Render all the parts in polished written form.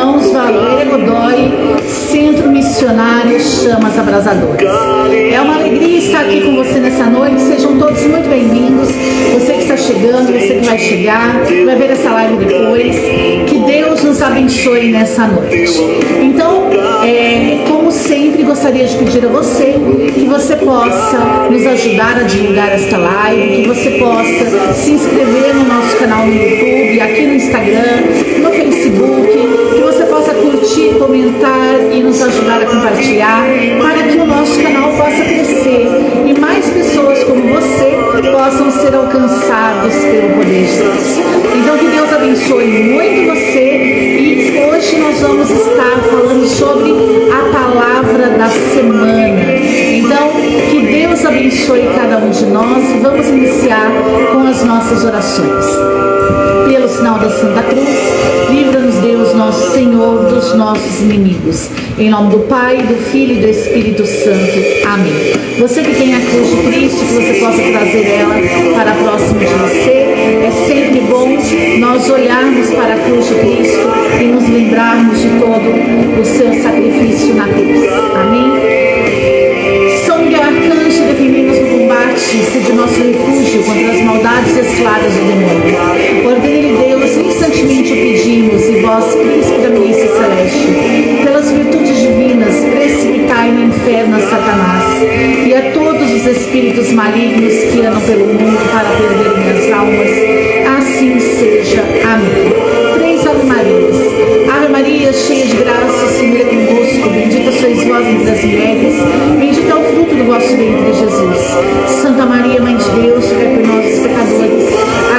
Irmãos Valeria Godoy, Centro Missionário Chamas Abrasadoras. É uma alegria estar aqui com você nessa noite. Sejam todos muito bem-vindos. Você que está chegando, você que vai chegar, vai ver essa live depois. Que Deus nos abençoe nessa noite. Então, como sempre, gostaria de pedir a você que você possa nos ajudar a divulgar esta live, que você possa se inscrever no nosso canal no YouTube, aqui no Instagram, no Facebook, que você possa curtir, comentar e nos ajudar a compartilhar, para que o nosso canal possa crescer e mais pessoas como você possam ser alcançados pelo poder de Deus. Então, que Deus abençoe muito você, e hoje nós vamos estar falando sobre a palavra da semana. Então, que Deus abençoe cada um de nós, e vamos iniciar com as nossas orações. Pelo sinal da Santa Cruz, livra-nos Deus, nosso Senhor, dos nossos inimigos. Em nome do Pai, do Filho e do Espírito Santo. Amém. Você que tem a cruz de Cristo, que você possa trazer ela para próximo de você. É sempre bom nós olharmos para a cruz de Cristo e nos lembrarmos de todo o seu sacrifício na cruz. Amém? São Miguel Arcanjo, defendei-nos no combate, sede nosso refúgio contra as maldades e as ciladas do demônio. Ordene-lhe Deus, instantemente o pedimos, e vós, príncipe da milícia celeste, pelas virtudes divinas, precipitai no inferno a Satanás e a todos os espíritos malignos que andam pelo mundo para perderem as almas. Assim seja. Amém. 3 Ave Marias. Ave Maria, cheia de graça, o Senhor é convosco. Bendita sois vós entre as mulheres, bendito é o fruto do vosso ventre, Jesus. Santa Maria, Mãe de Deus, rogai por nós, os pecadores,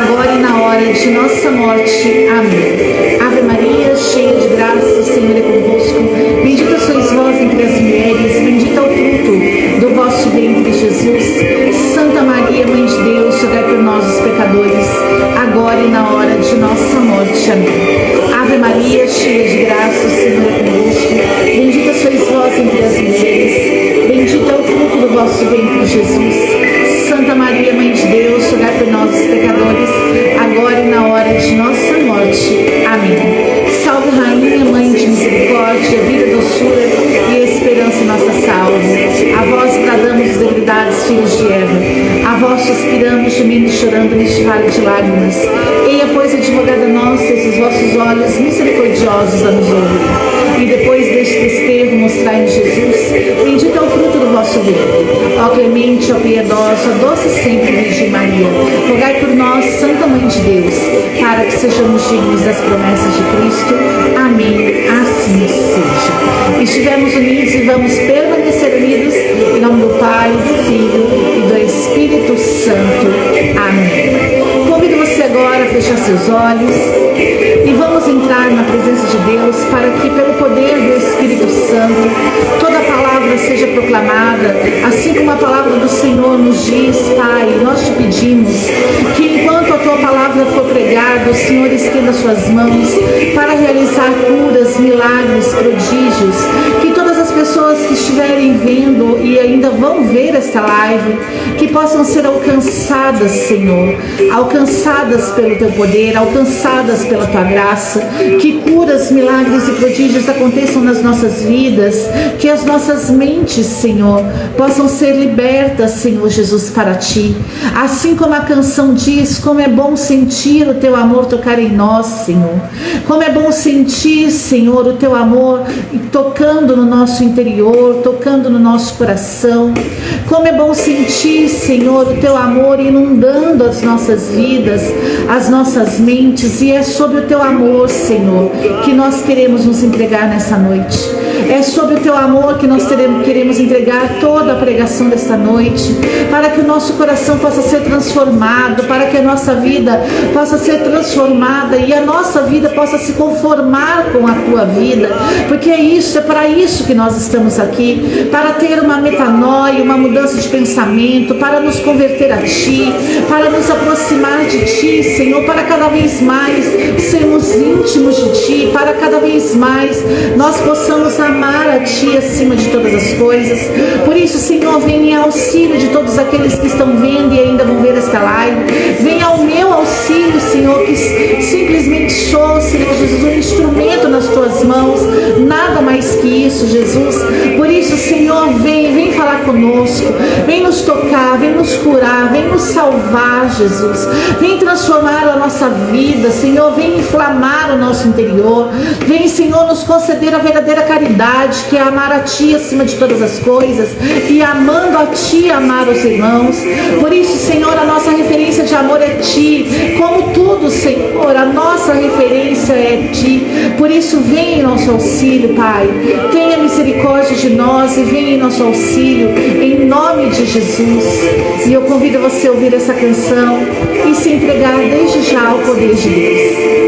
agora e na hora de nossa morte. Amém. Ave Maria, cheia de graça, o Senhor é convosco. Bendita sois vós entre as mulheres, bendito é o fruto do vosso ventre, Jesus. Santa Maria, Mãe de Deus, rogai por nós, os pecadores, agora e na hora de nossa morte. Amém. Ave Maria, cheia de graça, o Senhor é convosco. Bendita sois vós entre as mulheres, bendito é o fruto do vosso ventre, Jesus. Santa Maria, Mãe de Deus, rogai por nós, os pecadores, agora e na hora de nossa morte. Amém. Salve, Rainha, Mãe de misericórdia, vida, doçura e esperança nossa salve. A vós bradamos, debilidades, filhos de Eva. A vós suspiramos, gemendo e chorando neste vale de lágrimas. Eia, pois, advogada nossa, esses vossos olhos misericordiosos a nos ouvir. E depois deste desterro, mostrai-nos Jesus. Bendito é o fruto do vosso ventre. Ó clemente, ó piedosa, ó doce sempre Virgem Maria, rogai por nós, Santa Mãe de Deus, para que sejamos dignos das promessas de Cristo. Amém. Assim seja. Estivemos unidos e vamos permanecer unidos em nome do Pai, do Filho e do Espírito Santo. Amém. Convido você agora a fechar seus olhos e vamos entrar na presença de Deus, para que pelo poder do Espírito Santo toda palavra seja proclamada, assim como a palavra do Senhor nos diz. Pai, nós te pedimos que enquanto a tua palavra for pregada, o Senhor estenda suas mãos para realizar curas, milagres, prodígios, que todas as pessoas que estiverem vendo e ainda vão ver esta live, que possam ser alcançadas, Senhor, alcançadas pelo teu poder, alcançadas pela tua graça, que curas, milagres e prodígios aconteçam nas nossas vidas, que as nossas mentes, Senhor, possam ser libertas, Senhor Jesus, para ti. Assim como a canção diz, como é bom sentir o teu amor tocar em nós, Senhor. Como é bom sentir, Senhor, o teu amor tocando no nosso interior, tocando no nosso coração. Como é bom sentir, Senhor, o teu amor inundando as nossas vidas, as nossas mentes, e é sobre o teu amor, Senhor, que nós queremos nos entregar nessa noite. É sobre o teu amor que nós queremos entregar toda a pregação desta noite, para que o nosso coração possa ser transformado, para que a nossa vida possa ser transformada e a nossa vida possa se conformar com a tua vida, porque é para isso que nós estamos aqui, para ter uma metanoia, uma mudança de pensamento, para nos converter a ti, para nos aproximar de ti, Senhor, para cada vez mais sermos íntimos de ti, para cada vez mais nós possamos amar a ti acima de todas as coisas. Por isso, Senhor, vem em auxílio de todos aqueles que estão vendo e ainda vão ver esta live. Vem ao meu auxílio, Senhor, que simplesmente sou, Senhor Jesus, um instrumento nas tuas mãos, nada mais que isso, Jesus. Por isso, Senhor, vem falar conosco, vem nos tocar, vem nos curar, vem nos salvar, Jesus. Vem transformar a nossa vida, Senhor, vem inflamar o nosso interior. Vem, Senhor, nos conceder a verdadeira caridade, que é amar a Ti acima de todas as coisas, e amando a Ti, amar os irmãos. Por isso, Senhor, a nossa referência de amor é Ti. Como tudo, Senhor, a nossa referência é Ti. Por isso, vem em nosso auxílio, Pai. Tenha misericórdia de nós e vem em nosso auxílio, em nome de Jesus. E eu convido você a ouvir essa canção e se entregar desde já ao poder de Deus.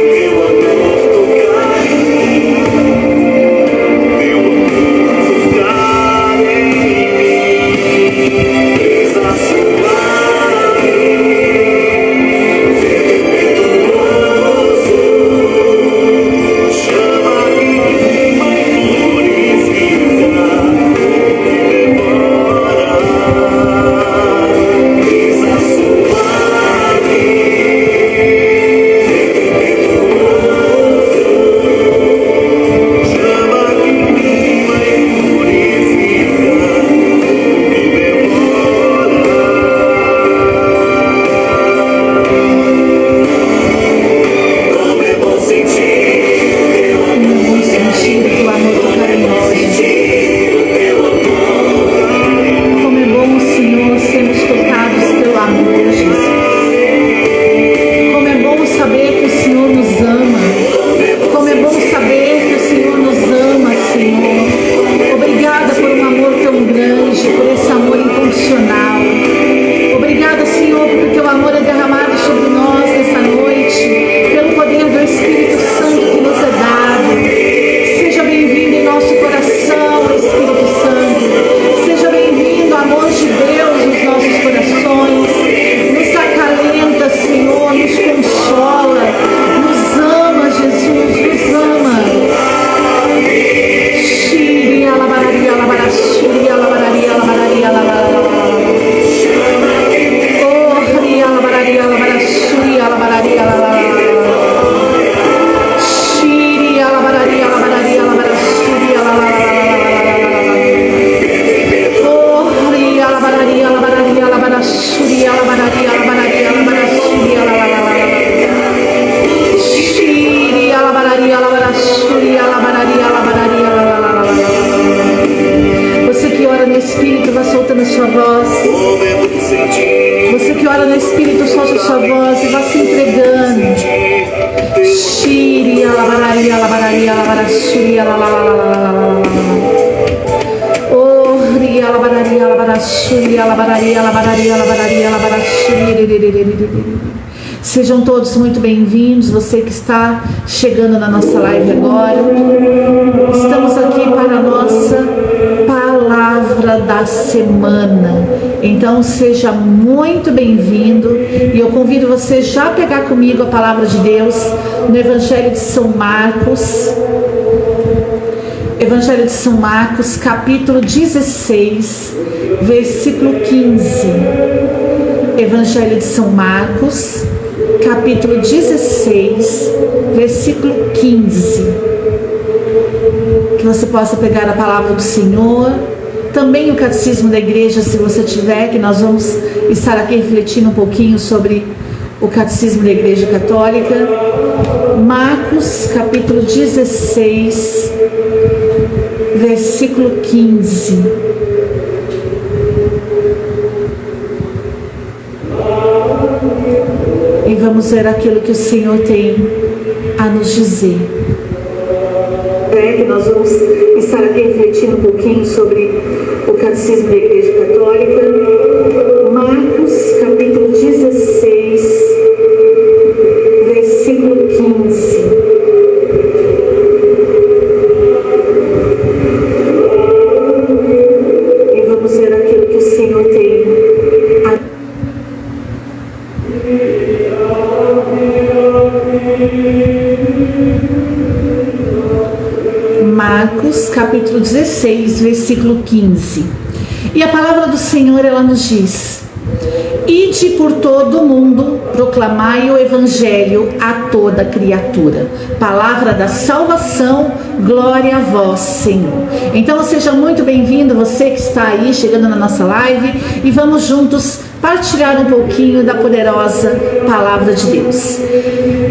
Sejam todos muito bem-vindos, você que está chegando na nossa live agora. Estamos aqui para a nossa palavra da semana. Então seja muito bem-vindo e eu convido você já a pegar comigo a palavra de Deus no Evangelho de São Marcos. Evangelho de São Marcos, capítulo 16, versículo 15. Evangelho de São Marcos, capítulo 16, versículo 15. Que você possa pegar a palavra do Senhor, também o catecismo da igreja, se você tiver, que nós vamos estar aqui refletindo um pouquinho sobre o catecismo da igreja católica. Marcos, capítulo 16, versículo 15. E vamos ver aquilo que o Senhor tem a nos dizer. Que nós vamos estar aqui refletindo um pouquinho sobre o catecismo da igreja católica. Marcos, capítulo 16, versículo 15. E vamos ver aquilo que o Senhor tem a Marcos, capítulo 16, versículo 15. E a palavra do Senhor, ela nos diz: Ide por todo o mundo, proclamai o Evangelho a toda criatura. Palavra da salvação, glória a vós, Senhor. Então seja muito bem-vindo, você que está aí chegando na nossa live, e vamos juntos partilhar um pouquinho da poderosa palavra de Deus.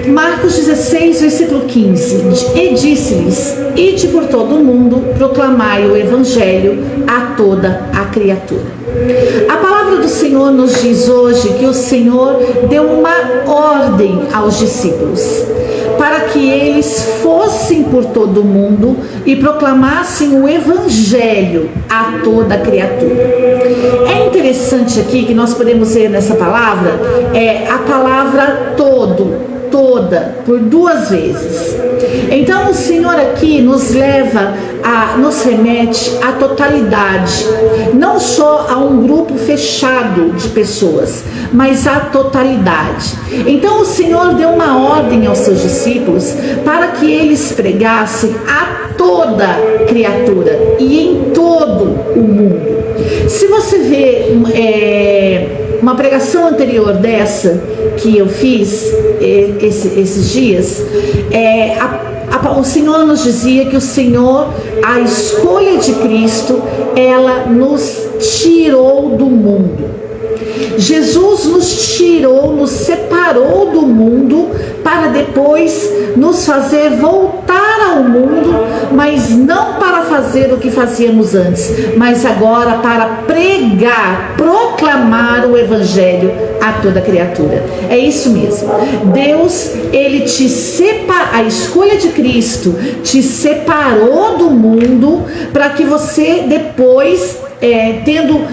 Marcos 16, versículo 15. E disse-lhes: ide por todo o mundo, proclamai o Evangelho a toda a criatura. A palavra do Senhor nos diz hoje que o Senhor deu uma ordem aos discípulos para que eles fossem por todo o mundo e proclamassem o Evangelho a toda a criatura. É interessante aqui que nós podemos ver nessa palavra a palavra toda, por duas vezes. Então o Senhor aqui nos remete à totalidade, não só a um grupo fechado de pessoas, mas à totalidade. Então o Senhor deu uma ordem aos seus discípulos para que eles pregassem a toda criatura e em todo o mundo. Se você vê uma pregação anterior dessa que eu fiz esses dias, o Senhor nos dizia que a escolha de Cristo, ela nos tirou do mundo. Jesus nos tirou, nos separou do mundo para depois nos fazer voltar ao mundo, mas não para fazer o que fazíamos antes, mas agora para pregar, proclamar o Evangelho a toda criatura. É isso mesmo. Deus, ele a escolha de Cristo te separou do mundo para que você depois,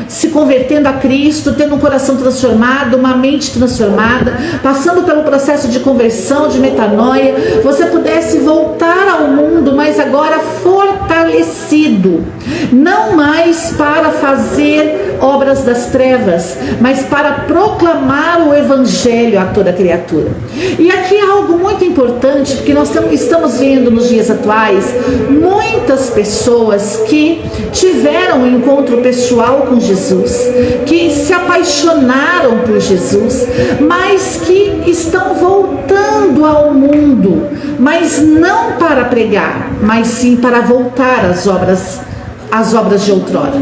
se convertendo a Cristo, tendo um coração transformado, uma mente transformada, passando pelo processo de conversão, de metanoia, você pudesse voltar ao mundo, mas agora fortalecido, não mais para fazer obras das trevas, mas para proclamar o Evangelho a toda criatura. E aqui é algo muito importante, porque nós estamos vendo nos dias atuais muitas pessoas que tiveram um encontro pessoal com Jesus, que se apaixonaram por Jesus, mas que estão voltando ao mundo, mas não para pregar, mas sim para voltar às obras de outrora,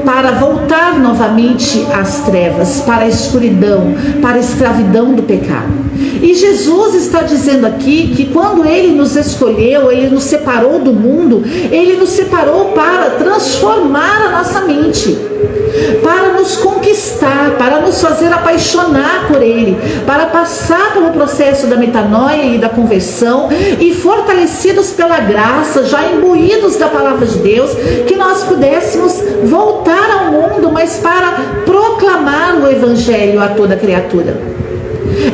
para voltar novamente às trevas, para a escuridão, para a escravidão do pecado. E Jesus está dizendo aqui que quando Ele nos escolheu, Ele nos separou do mundo, Ele nos separou para transformar a nossa mente, para nos conquistar, para nos fazer apaixonar por Ele, para passar pelo processo da metanoia e da conversão, e fortalecidos pela graça, já imbuídos da palavra de Deus, que nós pudéssemos voltar ao mundo, mas para proclamar o Evangelho a toda criatura.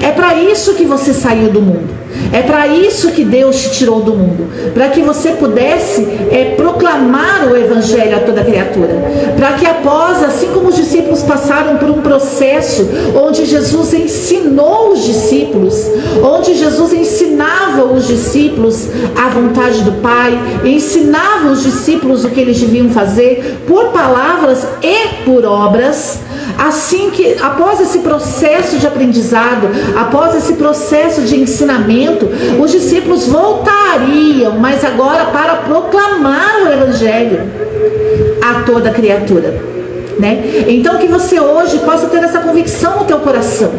É para isso que você saiu do mundo. É para isso que Deus te tirou do mundo, para que você pudesse proclamar o Evangelho a toda criatura, para que após, assim como os discípulos passaram por um processo onde Jesus ensinou os discípulos, onde Jesus ensinava os discípulos a vontade do Pai, ensinava os discípulos o que eles deviam fazer por palavras e por obras, assim que após esse processo de aprendizado, após esse processo de ensinamento, os discípulos voltariam, mas agora para proclamar o Evangelho a toda criatura. Então que você hoje possa ter essa convicção no teu coração,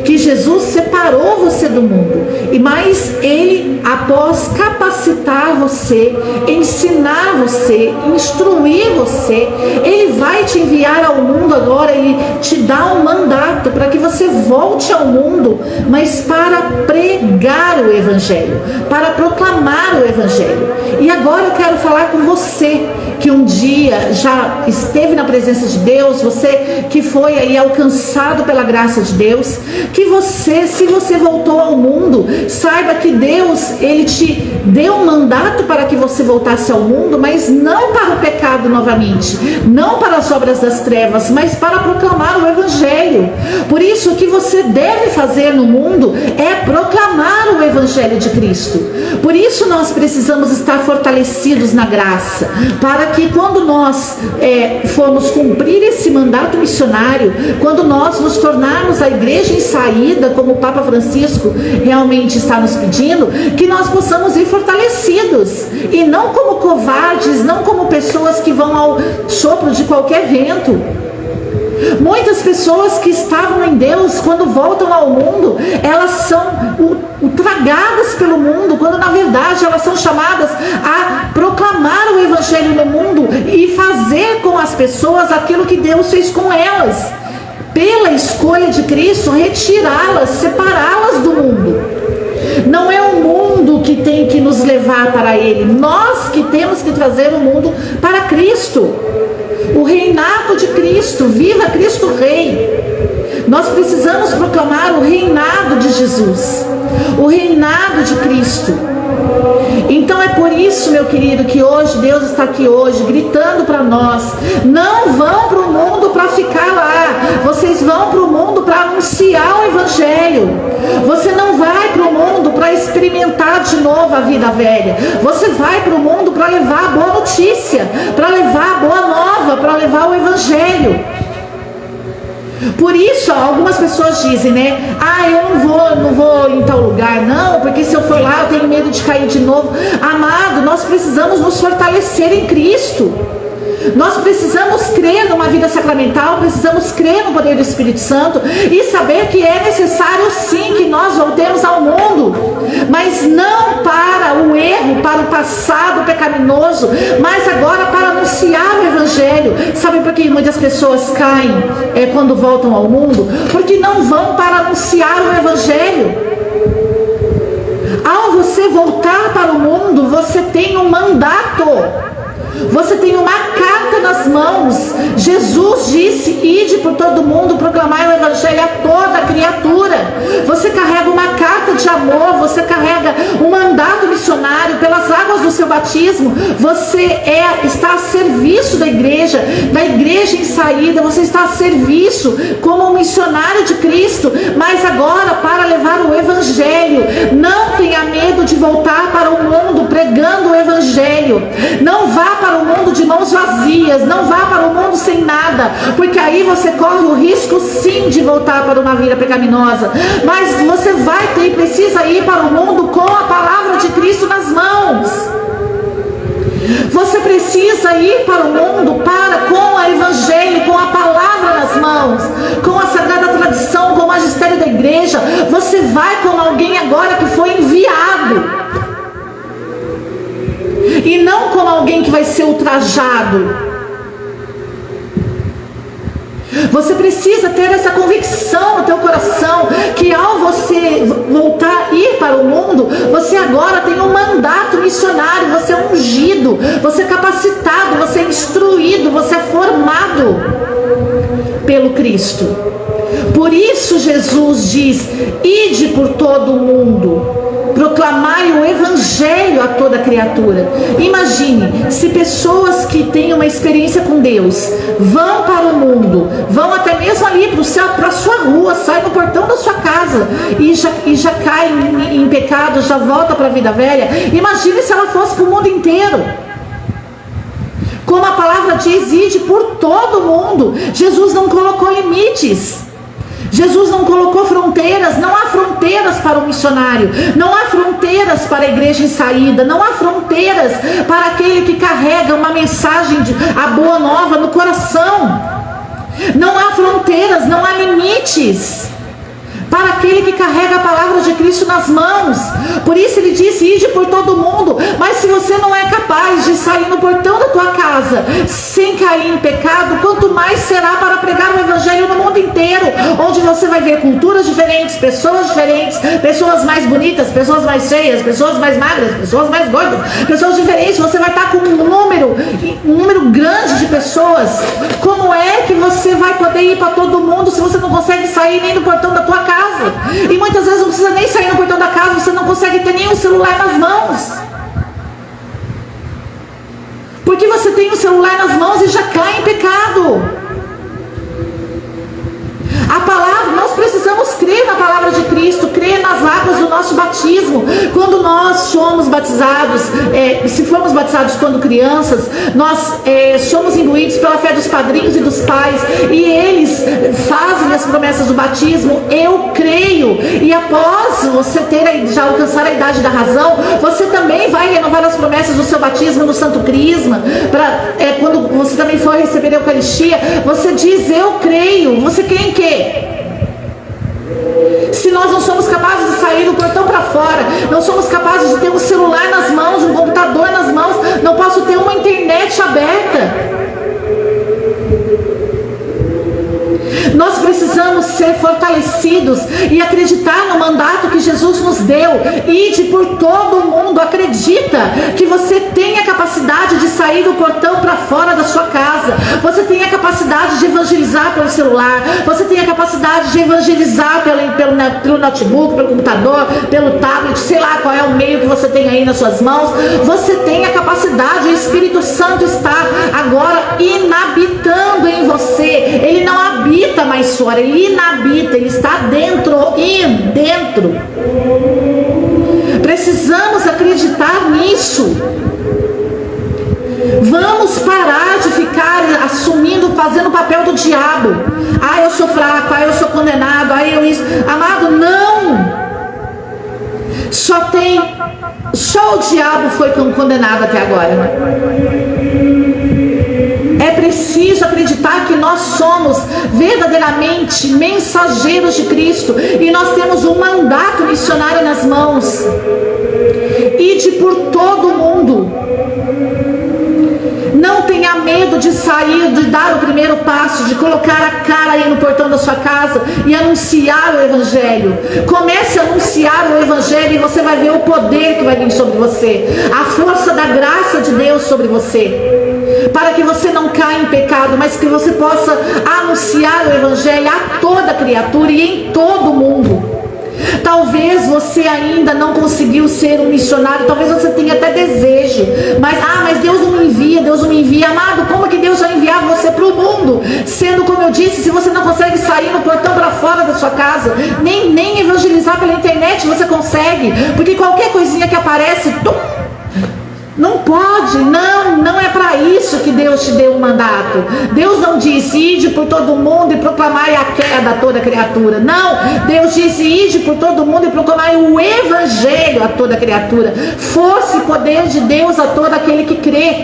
que Jesus separou você do mundo, e mais Ele, após capacitar você, ensinar você, instruir você, Ele vai te enviar ao mundo agora. Ele te dá um mandato para que você volte ao mundo, mas para pregar o Evangelho, para proclamar o Evangelho. E agora eu quero falar com você que um dia já esteve na presença de Deus, você que foi aí alcançado pela graça de Deus, que você, se você voltou ao mundo, saiba que Deus, Ele te deu um mandato para que você voltasse ao mundo, mas não para o pecado novamente, não para as obras das trevas, mas para proclamar o Evangelho. Por isso, o que você deve fazer no mundo é proclamar o Evangelho de Cristo. Por isso nós precisamos estar fortalecidos na graça, para que quando nós formos cumprir esse mandato missionário, quando nós nos tornarmos a igreja em saída, como o Papa Francisco realmente está nos pedindo, que nós possamos ir fortalecidos, e não como covardes, não como pessoas que vão ao sopro de qualquer vento. Muitas pessoas que estavam em Deus, quando voltam ao mundo, elas são tragadas pelo mundo, quando na verdade elas são chamadas a proclamar o Evangelho no mundo e fazer com as pessoas aquilo que Deus fez com elas, pela escolha de Cristo, retirá-las, separá-las do mundo. Não é o mundo que tem que nos levar para Ele, nós que temos que trazer o mundo para Cristo. O reinado de Cristo, viva Cristo Rei. Nós precisamos proclamar o reinado de Jesus, o reinado de Cristo. Então é por isso, meu querido, que hoje Deus está aqui hoje gritando para nós: não vão para o mundo para ficar lá, vocês vão para o mundo para anunciar o Evangelho. Você não vai para o mundo para experimentar de novo a vida velha, você vai para o mundo para levar a boa notícia, para levar a boa nova, para levar o Evangelho. Por isso, algumas pessoas dizem, né? Eu não vou em tal lugar, não, porque se eu for lá eu tenho medo de cair de novo. Amado, nós precisamos nos fortalecer em Cristo. Nós precisamos crer numa vida sacramental, precisamos crer no poder do Espírito Santo e saber que é necessário sim que nós voltemos ao mundo, mas não para o erro, para o passado pecaminoso, mas agora para anunciar o Evangelho. Sabe por que muitas pessoas caem quando voltam ao mundo? Porque não vão para anunciar o Evangelho. Ao você voltar para o mundo, você tem um mandato. Você tem uma carta nas mãos. Jesus disse: ide por todo mundo, proclamai o Evangelho a toda criatura. Você carrega uma carta de amor, você carrega um mandato missionário pelas águas do seu batismo. Você está a serviço da igreja em saída. Você está a serviço como um missionário de Cristo, mas agora para levar o Evangelho. Não tenha medo de voltar para o mundo pregando o Evangelho. Não vá para o mundo de mãos vazias, não vá para o mundo sem nada, porque aí você corre o risco sim de voltar para uma vida pecaminosa, mas você vai ter e precisa ir para o mundo com a palavra de Cristo nas mãos. Você precisa ir para o mundo com o Evangelho, com a palavra nas mãos, com a sagrada tradição, com o magistério da igreja. Você vai como alguém agora que foi enviado, e não como alguém que vai ser ultrajado. Você precisa ter essa convicção no teu coração, que ao você voltar, ir para o mundo, você agora tem um mandato missionário, você é ungido, você é capacitado, você é instruído, você é formado pelo Cristo. Por isso Jesus diz: ide por todo o mundo, proclamai o Evangelho a toda criatura. Imagine, se pessoas que têm uma experiência com Deus vão para o mundo, vão até mesmo ali para a sua rua, saem no portão da sua casa e já cai em pecado, já volta para a vida velha. Imagine se ela fosse para o mundo inteiro. Como a palavra diz, ide por todo o mundo. Jesus não colocou limites. Jesus não colocou fronteiras. Não há fronteiras para o missionário, não há fronteiras para a igreja em saída, não há fronteiras para aquele que carrega uma mensagem a boa nova no coração. Não há fronteiras, não há limites para aquele que carrega a palavra de Cristo nas mãos. Por isso ele disse: ide por todo mundo. Mas se você não é capaz de sair no portão da tua casa sem cair em pecado, quanto mais será para pregar o Evangelho no mundo inteiro, onde você vai ver culturas diferentes, pessoas mais bonitas, pessoas mais feias, pessoas mais magras, pessoas mais gordas, pessoas diferentes. Você vai estar com um número grande de pessoas. Como é que você vai poder ir para todo mundo se você não consegue sair nem do portão da tua casa? E muitas vezes não precisa nem sair no portão da casa, você não consegue ter nem o celular nas mãos, porque você tem o celular nas mãos e já cai em pecado. A palavra, nós precisamos crer na palavra de Cristo, crer nas águas do nosso batismo, somos batizados, se fomos batizados quando crianças, nós somos imbuídos pela fé dos padrinhos e dos pais, e eles fazem as promessas do batismo. Eu creio, e após você já alcançar a idade da razão, você também vai renovar as promessas do seu batismo no Santo Crisma. Quando você também for receber a Eucaristia, você diz: eu creio. Você crê em quê? Se nós não somos capazes de sair do portão para fora, não somos capazes de ter um celular nas mãos, um computador nas mãos, não posso ter uma internet aberta. Nós precisamos ser fortalecidos e acreditar no mandato que Jesus nos deu. Ide por todo o mundo. Acredita que você tem a capacidade de sair do portão para fora da sua casa. Você tem a capacidade de evangelizar pelo celular. Você tem a capacidade de evangelizar pelo notebook, pelo computador, pelo tablet, sei lá qual é o meio que você tem aí nas suas mãos. Você tem a capacidade. O Espírito Santo está agora inabitando em você. Ele não habita mais fora, ele inabita, ele está dentro. Precisamos acreditar nisso. Vamos parar de ficar assumindo, fazendo o papel do diabo. Eu sou fraco, eu sou condenado, eu isso. Amado, não. Só o diabo foi condenado até agora. É preciso acreditar que nós somos verdadeiramente mensageiros de Cristo e nós temos um mandato missionário nas mãos. Ide por todo o mundo. Não tenha medo de sair, de dar o primeiro passo, de colocar a cara aí no portão da sua casa e anunciar o Evangelho. Comece a anunciar o Evangelho e você vai ver o poder que vai vir sobre você, a força da graça de Deus sobre você, para que você não caia em pecado, mas que você possa anunciar o Evangelho a toda criatura e em todo o mundo. Talvez você ainda não conseguiu ser um missionário, talvez você tenha até desejo, mas Deus não me envia, amado. Como que Deus vai enviar você para o mundo? Sendo, como eu disse, se você não consegue sair no portão para fora da sua casa, nem evangelizar pela internet você consegue, porque qualquer coisinha que aparece, não pode, não é para isso que Deus te deu um mandato. Deus não disse: ide por todo mundo e proclamai a queda a toda criatura. Não, Deus disse: ide por todo mundo e proclamai o Evangelho a toda criatura. Força e poder de Deus a todo aquele que crê.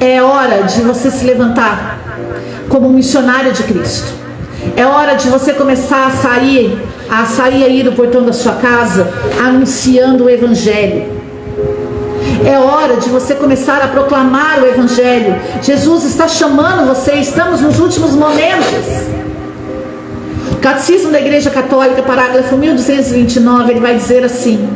É hora de você se levantar como um missionário de Cristo. É hora de você começar a sair aí do portão da sua casa, anunciando o Evangelho. É hora de você começar a proclamar o Evangelho. Jesus está chamando você, estamos nos últimos momentos. O Catecismo da Igreja Católica, parágrafo 1229, ele vai dizer assim: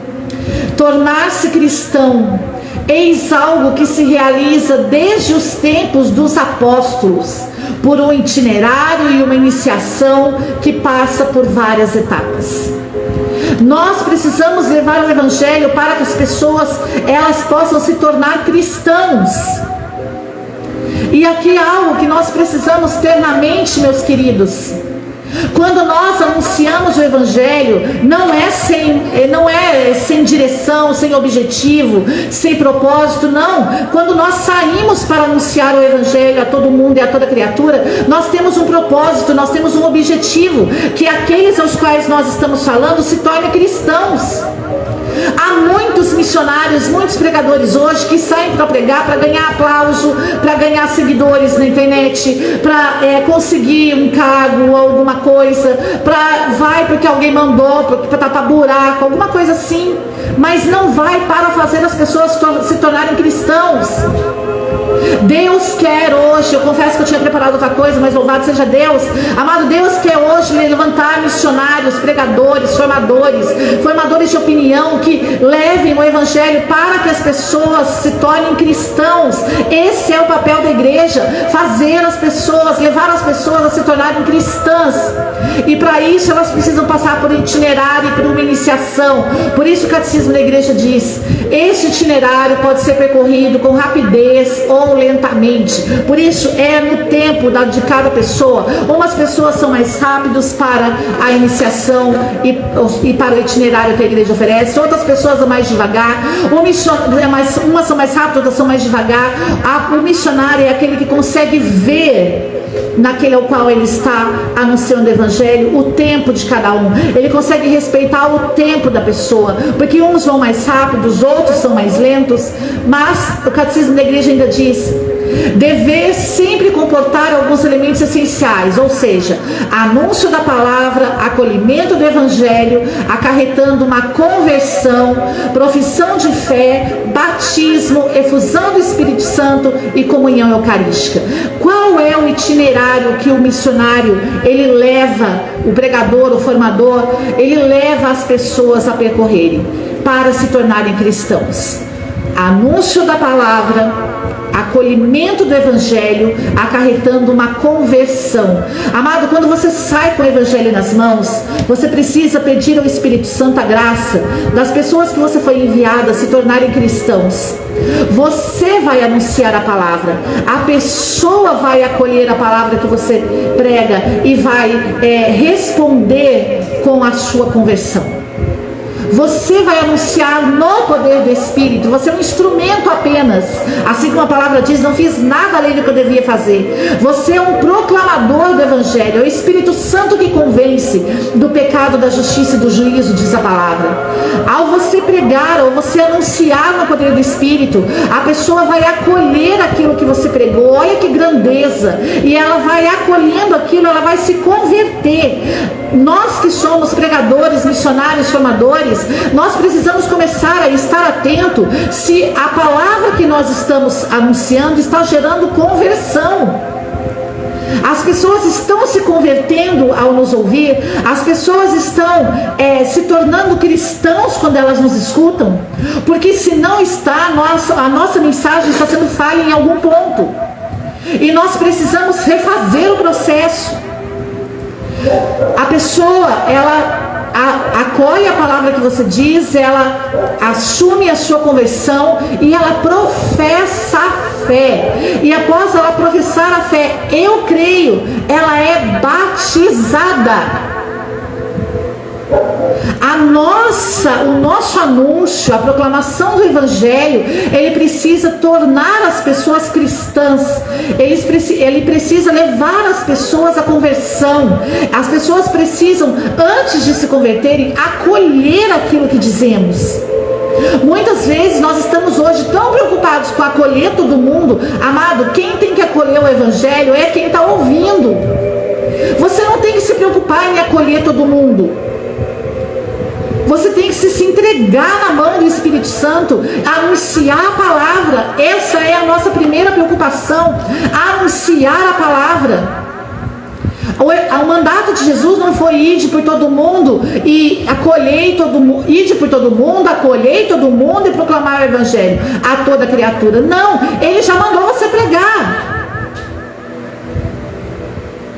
tornar-se cristão, eis algo que se realiza desde os tempos dos apóstolos, por um itinerário e uma iniciação que passa por várias etapas. Nós precisamos levar o Evangelho para que as pessoas elas possam se tornar cristãos. E aqui há algo que nós precisamos ter na mente, meus queridos. Quando nós anunciamos o Evangelho, não é sem direção, sem objetivo, sem propósito, não. Quando nós saímos para anunciar o Evangelho a todo mundo e a toda criatura, nós temos um propósito, nós temos um objetivo, que aqueles aos quais nós estamos falando se tornem cristãos. Há muitos missionários, muitos pregadores hoje que saem para pregar, para ganhar aplauso, para ganhar seguidores na internet, para conseguir um cargo ou alguma coisa, vai porque alguém mandou, para tapar buraco, alguma coisa assim, mas não vai para fazer as pessoas se tornarem cristãos. Deus quer hoje, eu confesso que eu tinha preparado outra coisa, mas louvado seja Deus, amado. Deus quer hoje levantar missionários, pregadores, formadores de opinião, que levem o Evangelho para que as pessoas se tornem cristãos. Esse é o papel da igreja, levar as pessoas a se tornarem cristãs, e para isso elas precisam passar por um itinerário e por uma iniciação. Por isso o catecismo da igreja diz: este itinerário pode ser percorrido com rapidez ou lentamente. Por isso, é no tempo de cada pessoa. Umas pessoas são mais rápidos para a iniciação e para o itinerário que a igreja oferece, outras pessoas são mais devagar. Umas são mais rápidas, outras são mais devagar. O missionário é aquele que consegue ver naquele ao qual ele está anunciando o evangelho, o tempo de cada um. Ele consegue respeitar o tempo da pessoa, porque uns vão mais rápidos, outros são mais lentos. Mas o catecismo da igreja ainda diz: dever sempre comportar alguns elementos essenciais, ou seja, anúncio da palavra, acolhimento do evangelho, acarretando uma conversão, profissão de fé, batismo, efusão do Espírito Santo e comunhão eucarística. Qual é o itinerário que o missionário, ele leva, o pregador, o formador, ele leva as pessoas a percorrerem para se tornarem cristãos? Anúncio da palavra, acolhimento do evangelho, acarretando uma conversão. Amado, quando você sai com o evangelho nas mãos, você precisa pedir ao Espírito Santo a graça das pessoas que você foi enviada a se tornarem cristãos. Você vai anunciar a palavra, a pessoa vai acolher a palavra que você prega e vai responder com a sua conversão. Você vai anunciar no poder do Espírito. Você é um instrumento apenas. Assim como a palavra diz: não fiz nada além do que eu devia fazer. Você é um proclamador do evangelho. É o Espírito Santo que convence do pecado, da justiça e do juízo, diz a palavra. Ao você pregar, ao você anunciar no poder do Espírito, a pessoa vai acolher aquilo que você pregou. Olha que grandeza. E ela vai acolhendo aquilo, ela vai se converter. Nós que somos pregadores, missionários, formadores, nós precisamos começar a estar atento se a palavra que nós estamos anunciando está gerando conversão. As pessoas estão se convertendo ao nos ouvir, as pessoas estão se tornando cristãos quando elas nos escutam, porque se não está, a nossa mensagem está sendo falha em algum ponto, e nós precisamos refazer o processo. A pessoa, ela acolhe a palavra que você diz, ela assume a sua conversão e ela professa a fé. E após ela professar a fé, eu creio, ela é batizada. O nosso anúncio, a proclamação do evangelho, ele precisa tornar as pessoas cristãs. Ele precisa levar as pessoas à conversão. As pessoas precisam, antes de se converterem, acolher aquilo que dizemos. Muitas vezes nós estamos hoje tão preocupados com acolher todo mundo. Amado, quem tem que acolher o evangelho é quem está ouvindo. Você não tem que se preocupar em acolher todo mundo. Você tem que se entregar na mão do Espírito Santo, anunciar a palavra. Essa é a nossa primeira preocupação, anunciar a palavra. O mandato de Jesus não foi ide por todo mundo e acolhei todo mundo, ide por todo mundo, acolhei todo mundo e proclamar o evangelho a toda criatura. Não, ele já mandou você pregar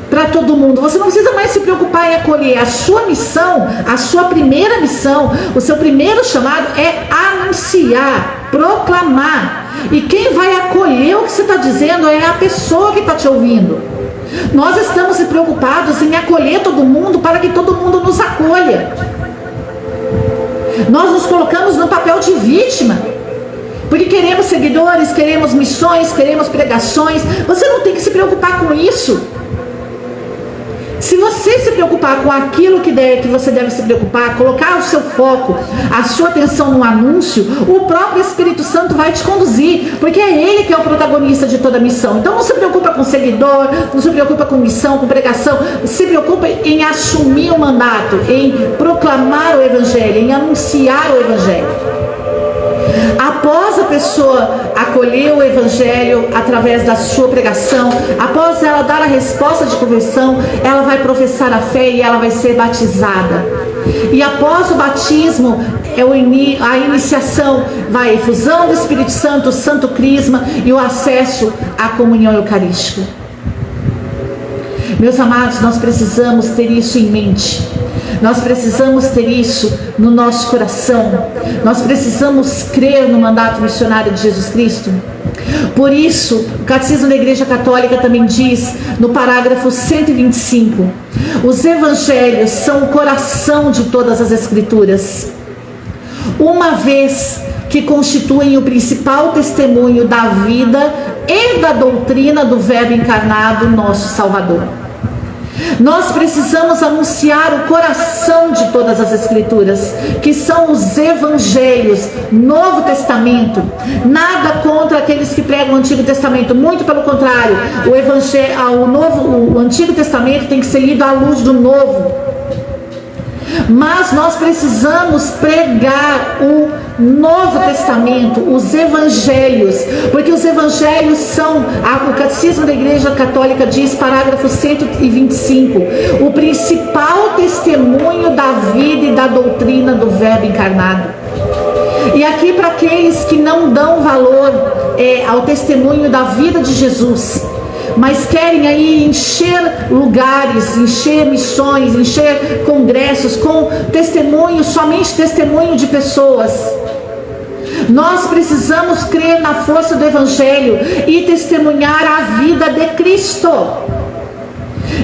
para todo mundo. Você não precisa mais se preocupar em acolher. A sua missão, a sua primeira missão, o seu primeiro chamado é anunciar, proclamar. E quem vai acolher o que você está dizendo é a pessoa que está te ouvindo. Nós estamos preocupados em acolher todo mundo para que todo mundo nos acolha. Nós nos colocamos no papel de vítima, porque queremos seguidores, queremos missões, queremos pregações. Você não tem que se preocupar com isso. Se você se preocupar com aquilo que você deve se preocupar, colocar o seu foco, a sua atenção no anúncio, o próprio Espírito Santo vai te conduzir, porque é ele que é o protagonista de toda a missão. Então não se preocupa com seguidor, não se preocupa com missão, com pregação, se preocupa em assumir o mandato, em proclamar o evangelho, em anunciar o evangelho. Após a pessoa acolher o evangelho através da sua pregação, após ela dar a resposta de conversão, ela vai professar a fé e ela vai ser batizada. E após o batismo, a iniciação, vai a efusão do Espírito Santo, o Santo Crisma e o acesso à comunhão eucarística. Meus amados, nós precisamos ter isso em mente. Nós precisamos ter isso no nosso coração. Nós precisamos crer no mandato missionário de Jesus Cristo. Por isso, o Catecismo da Igreja Católica também diz, no parágrafo 125, os evangelhos são o coração de todas as Escrituras, uma vez que constituem o principal testemunho da vida e da doutrina do Verbo encarnado, nosso Salvador. Nós precisamos anunciar o coração de todas as Escrituras, que são os Evangelhos, Novo Testamento. Nada contra aqueles que pregam o Antigo Testamento, muito pelo contrário. O Antigo Testamento tem que ser lido à luz do Novo. Mas nós precisamos pregar o Novo Testamento, os Evangelhos, porque os Evangelhos são, o Catecismo da Igreja Católica diz, parágrafo 125, o principal testemunho da vida e da doutrina do Verbo encarnado. E aqui, para aqueles que não dão valor ao testemunho da vida de Jesus, mas querem aí encher lugares, encher missões, encher congressos com testemunho, somente testemunho de pessoas. Nós precisamos crer na força do Evangelho e testemunhar a vida de Cristo.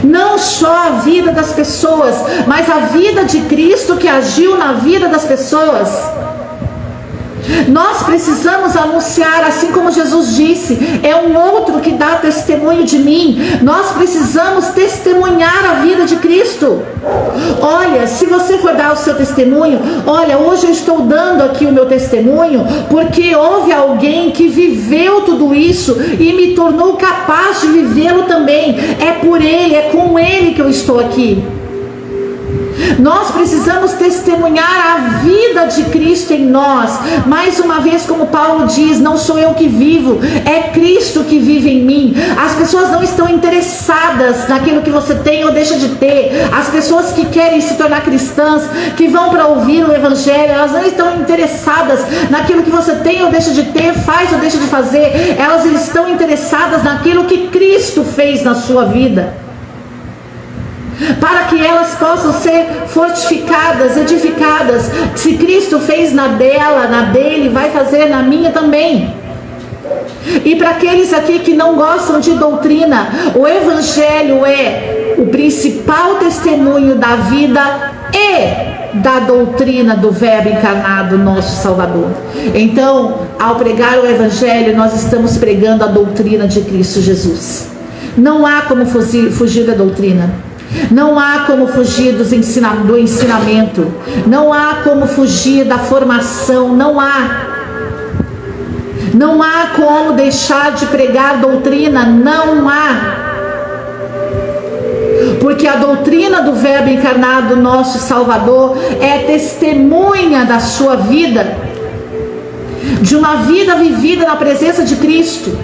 Não só a vida das pessoas, mas a vida de Cristo que agiu na vida das pessoas. Nós precisamos anunciar, assim como Jesus disse, é um outro que dá testemunho de mim. Nós precisamos testemunhar a vida de Cristo. Olha, se você for dar o seu testemunho, olha, hoje eu estou dando aqui o meu testemunho porque houve alguém que viveu tudo isso e me tornou capaz de vivê-lo também. É por ele, é com ele que eu estou aqui. Nós precisamos testemunhar a vida de Cristo em nós. Mais uma vez, como Paulo diz, não sou eu que vivo, é Cristo que vive em mim. As pessoas não estão interessadas naquilo que você tem ou deixa de ter. As pessoas que querem se tornar cristãs, que vão para ouvir o Evangelho, elas não estão interessadas naquilo que você tem ou deixa de ter, faz ou deixa de fazer. Elas estão interessadas naquilo que Cristo fez na sua vida, para que elas possam ser fortificadas, edificadas. Se Cristo fez na dela, na dele, vai fazer na minha também. E para aqueles aqui que não gostam de doutrina, o Evangelho é o principal testemunho da vida e da doutrina do Verbo encarnado, nosso Salvador. Então, ao pregar o Evangelho, nós estamos pregando a doutrina de Cristo Jesus. Não há como fugir da doutrina. Não há como fugir do ensinamento. Não há como fugir da formação. Não há como deixar de pregar doutrina. Não há. Porque a doutrina do Verbo encarnado, nosso Salvador, é testemunha da sua vida, de uma vida vivida na presença de Cristo.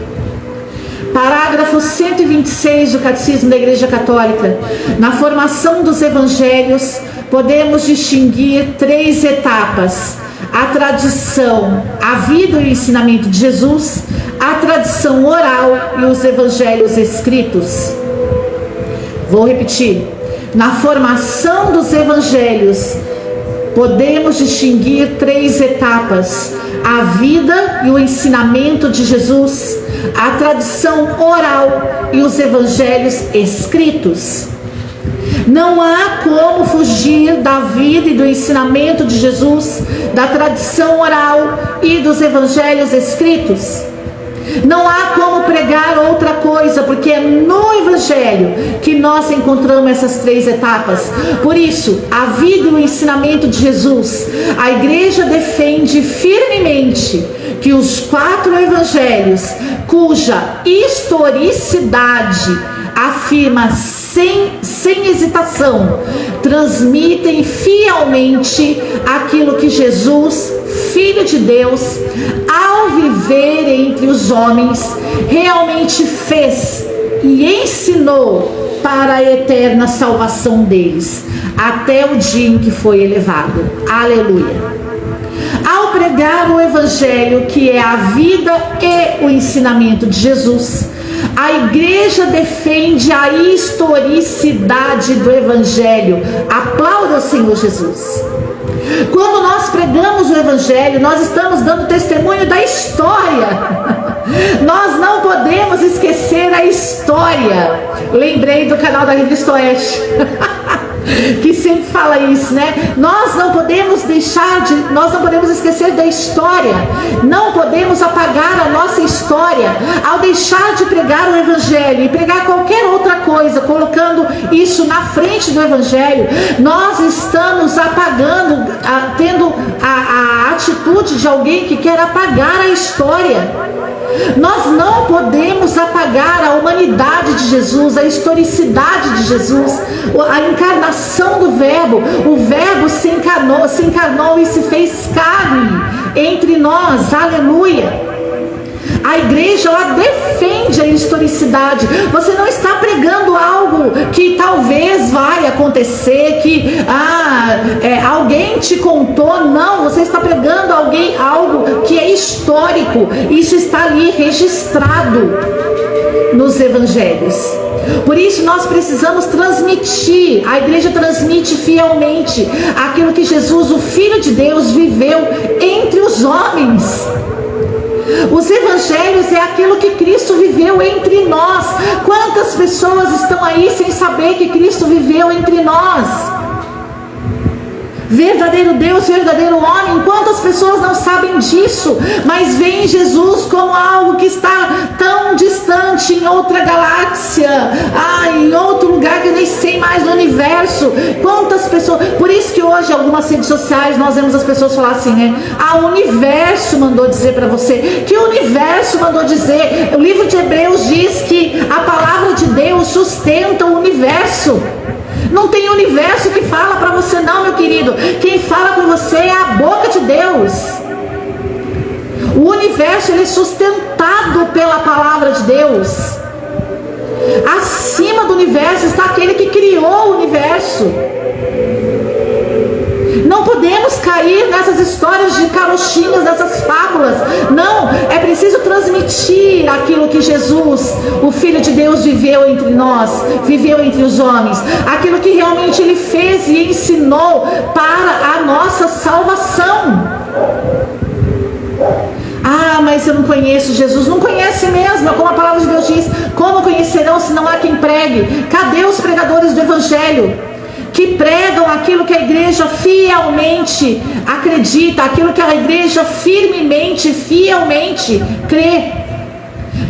Parágrafo 126 do Catecismo da Igreja Católica. Na formação dos Evangelhos, podemos distinguir 3 etapas: a tradição, a vida e o ensinamento de Jesus, a tradição oral e os Evangelhos escritos. Vou repetir. Na formação dos Evangelhos, podemos distinguir 3 etapas: a vida e o ensinamento de Jesus, a tradição oral e os Evangelhos escritos. Não há como fugir da vida e do ensinamento de Jesus, da tradição oral e dos Evangelhos escritos. Não há como pregar outra coisa, porque é no Evangelho que nós encontramos essas 3 etapas. Por isso, a vida e o ensinamento de Jesus, a Igreja defende firmemente que os 4 Evangelhos, cuja historicidade afirma sem hesitação, transmitem fielmente aquilo que Jesus, Filho de Deus, ao viver entre os homens, realmente fez e ensinou para a eterna salvação deles, até o dia em que foi elevado. Aleluia! Ao pregar o Evangelho, que é a vida e o ensinamento de Jesus, A igreja defende a historicidade do Evangelho. Aplauda o Senhor Jesus. Quando nós pregamos o Evangelho, nós estamos dando testemunho da história. Nós não podemos esquecer a história. Lembrei do canal da Revista Oeste, que sempre fala isso, né? Nós não podemos esquecer da história. Não podemos apagar a nossa história ao deixar de pregar o Evangelho e pregar qualquer outra coisa, colocando isso na frente do Evangelho. Nós estamos apagando, tendo a atitude de alguém que quer apagar a história. Nós não podemos apagar a humanidade de Jesus, a historicidade de Jesus, a encarnação do Verbo. O Verbo se encarnou e se fez carne entre nós. Aleluia! A igreja, ela defende a historicidade. Você não está pregando algo que talvez vai acontecer, que alguém te contou. Não, você está pregando algo que é histórico. Isso está ali registrado nos evangelhos. Por isso nós precisamos transmitir. A igreja transmite fielmente aquilo que Jesus, o Filho de Deus, viveu entre os homens. Os evangelhos é aquilo que Cristo viveu entre nós. Quantas pessoas estão aí sem saber que Cristo viveu entre nós? Verdadeiro Deus, verdadeiro homem. Quantas pessoas não sabem disso, mas veem Jesus como algo que está tão distante, em outra galáxia, em outro lugar que eu nem sei mais no universo. Quantas pessoas. Por isso que hoje em algumas redes sociais nós vemos as pessoas falar assim, né? O universo mandou dizer para você. Que o universo mandou dizer? O livro de Hebreus diz que a palavra de Deus sustenta o universo. Não tem universo que fala para você não, meu querido. Quem fala com você é a boca de Deus. O universo, ele é sustentado pela palavra de Deus. Acima do universo está aquele que criou o universo. Não podemos cair nessas histórias de carochinhas, nessas fábulas. Não, é preciso transmitir aquilo que Jesus, o Filho de Deus, viveu entre nós, viveu entre os homens. Aquilo que realmente Ele fez e ensinou para a nossa salvação. Mas eu não conheço Jesus. Não conhece mesmo, como a palavra de Deus diz. Como conhecerão se não há quem pregue? Cadê os pregadores do Evangelho? Que pregam aquilo que a igreja fielmente acredita, aquilo que a igreja firmemente, fielmente crê,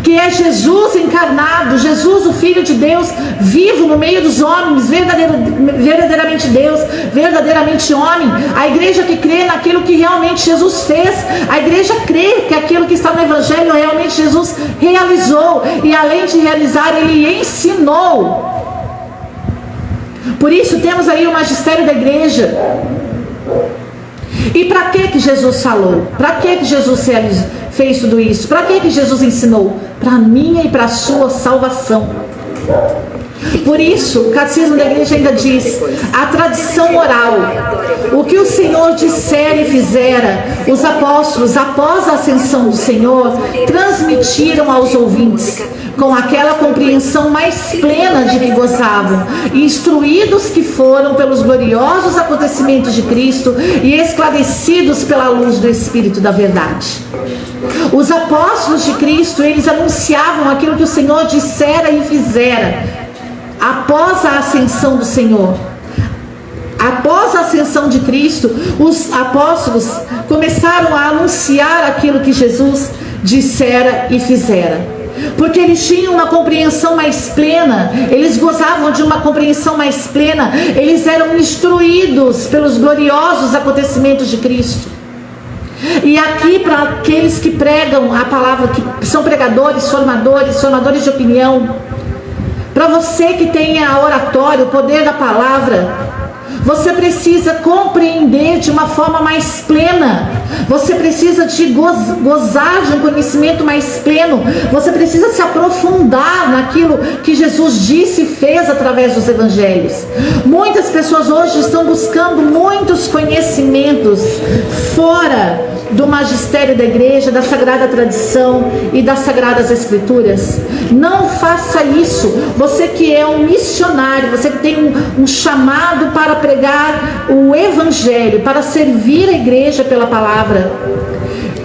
que é Jesus encarnado, Jesus, o Filho de Deus, vivo no meio dos homens, verdadeiramente Deus, verdadeiramente homem. A igreja que crê naquilo que realmente Jesus fez, a igreja crê que aquilo que está no Evangelho realmente Jesus realizou, e além de realizar, Ele ensinou. Por isso temos aí o magistério da igreja. E para que Jesus falou? Para que Jesus fez tudo isso? Para que Jesus ensinou? Para a minha e para a sua salvação. Por isso, o Catecismo da Igreja ainda diz: a tradição oral, o que o Senhor dissera e fizera, os apóstolos, após a ascensão do Senhor, transmitiram aos ouvintes, com aquela compreensão mais plena de que gozavam, instruídos que foram pelos gloriosos acontecimentos de Cristo e esclarecidos pela luz do Espírito da verdade. Os apóstolos de Cristo, eles anunciavam aquilo que o Senhor dissera e fizera após a ascensão do Senhor. Após a ascensão de Cristo, os apóstolos começaram a anunciar aquilo que Jesus dissera e fizera, porque eles tinham uma compreensão mais plena, eles gozavam de uma compreensão mais plena, eles eram instruídos pelos gloriosos acontecimentos de Cristo. E aqui, para aqueles que pregam a palavra, que são pregadores, formadores de opinião, para você que tem a oratória, o poder da palavra, você precisa compreender de uma forma mais plena. Você precisa de gozar de um conhecimento mais pleno. Você precisa se aprofundar naquilo que Jesus disse e fez através dos evangelhos. Muitas pessoas hoje estão buscando muitos conhecimentos fora do magistério da igreja, da sagrada tradição e das sagradas escrituras. Não faça isso. Você que é um missionário, você que tem um chamado para pregar o evangelho, para servir a igreja pela palavra,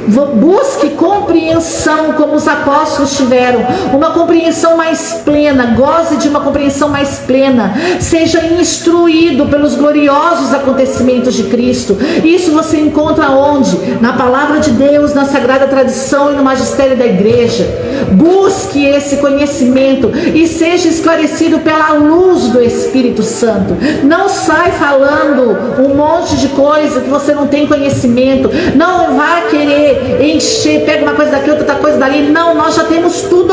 busque compreensão como os apóstolos tiveram, uma compreensão mais plena, goze de uma compreensão mais plena, seja instruído pelos gloriosos acontecimentos de Cristo. Isso você encontra onde? Na palavra de Deus, na sagrada tradição e no magistério da igreja. Busque esse conhecimento e seja esclarecido pela luz do Espírito Santo. Não sai falando um monte de coisa que você não tem conhecimento. Não vai querer encher, pega uma coisa daqui, outra coisa dali. Não, nós já temos tudo.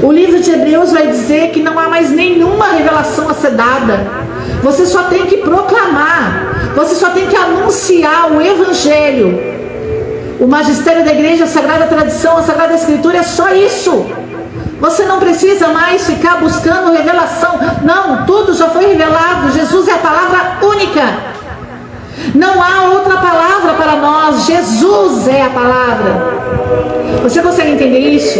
O livro de Hebreus vai dizer que não há mais nenhuma revelação a ser dada. Você só tem que proclamar, você só tem que anunciar o evangelho. O magistério da igreja, a sagrada tradição, a sagrada escritura é só isso. Você não precisa mais ficar buscando revelação. Não, tudo já foi revelado. Jesus é a palavra única. Não há outra palavra para nós. Jesus é a palavra. Você consegue entender isso?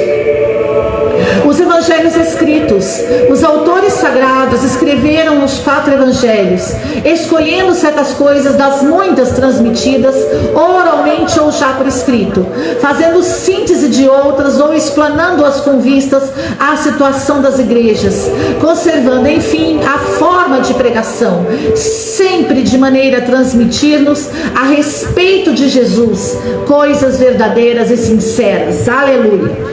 Os evangelhos escritos, os autores sagrados escreveram os 4 evangelhos, escolhendo certas coisas das muitas transmitidas oralmente ou já por escrito, fazendo síntese de outras ou explanando-as com vistas à situação das igrejas, conservando, enfim, a forma de pregação, sempre de maneira a transmitir-nos a respeito de Jesus, coisas verdadeiras e sinceras. Aleluia!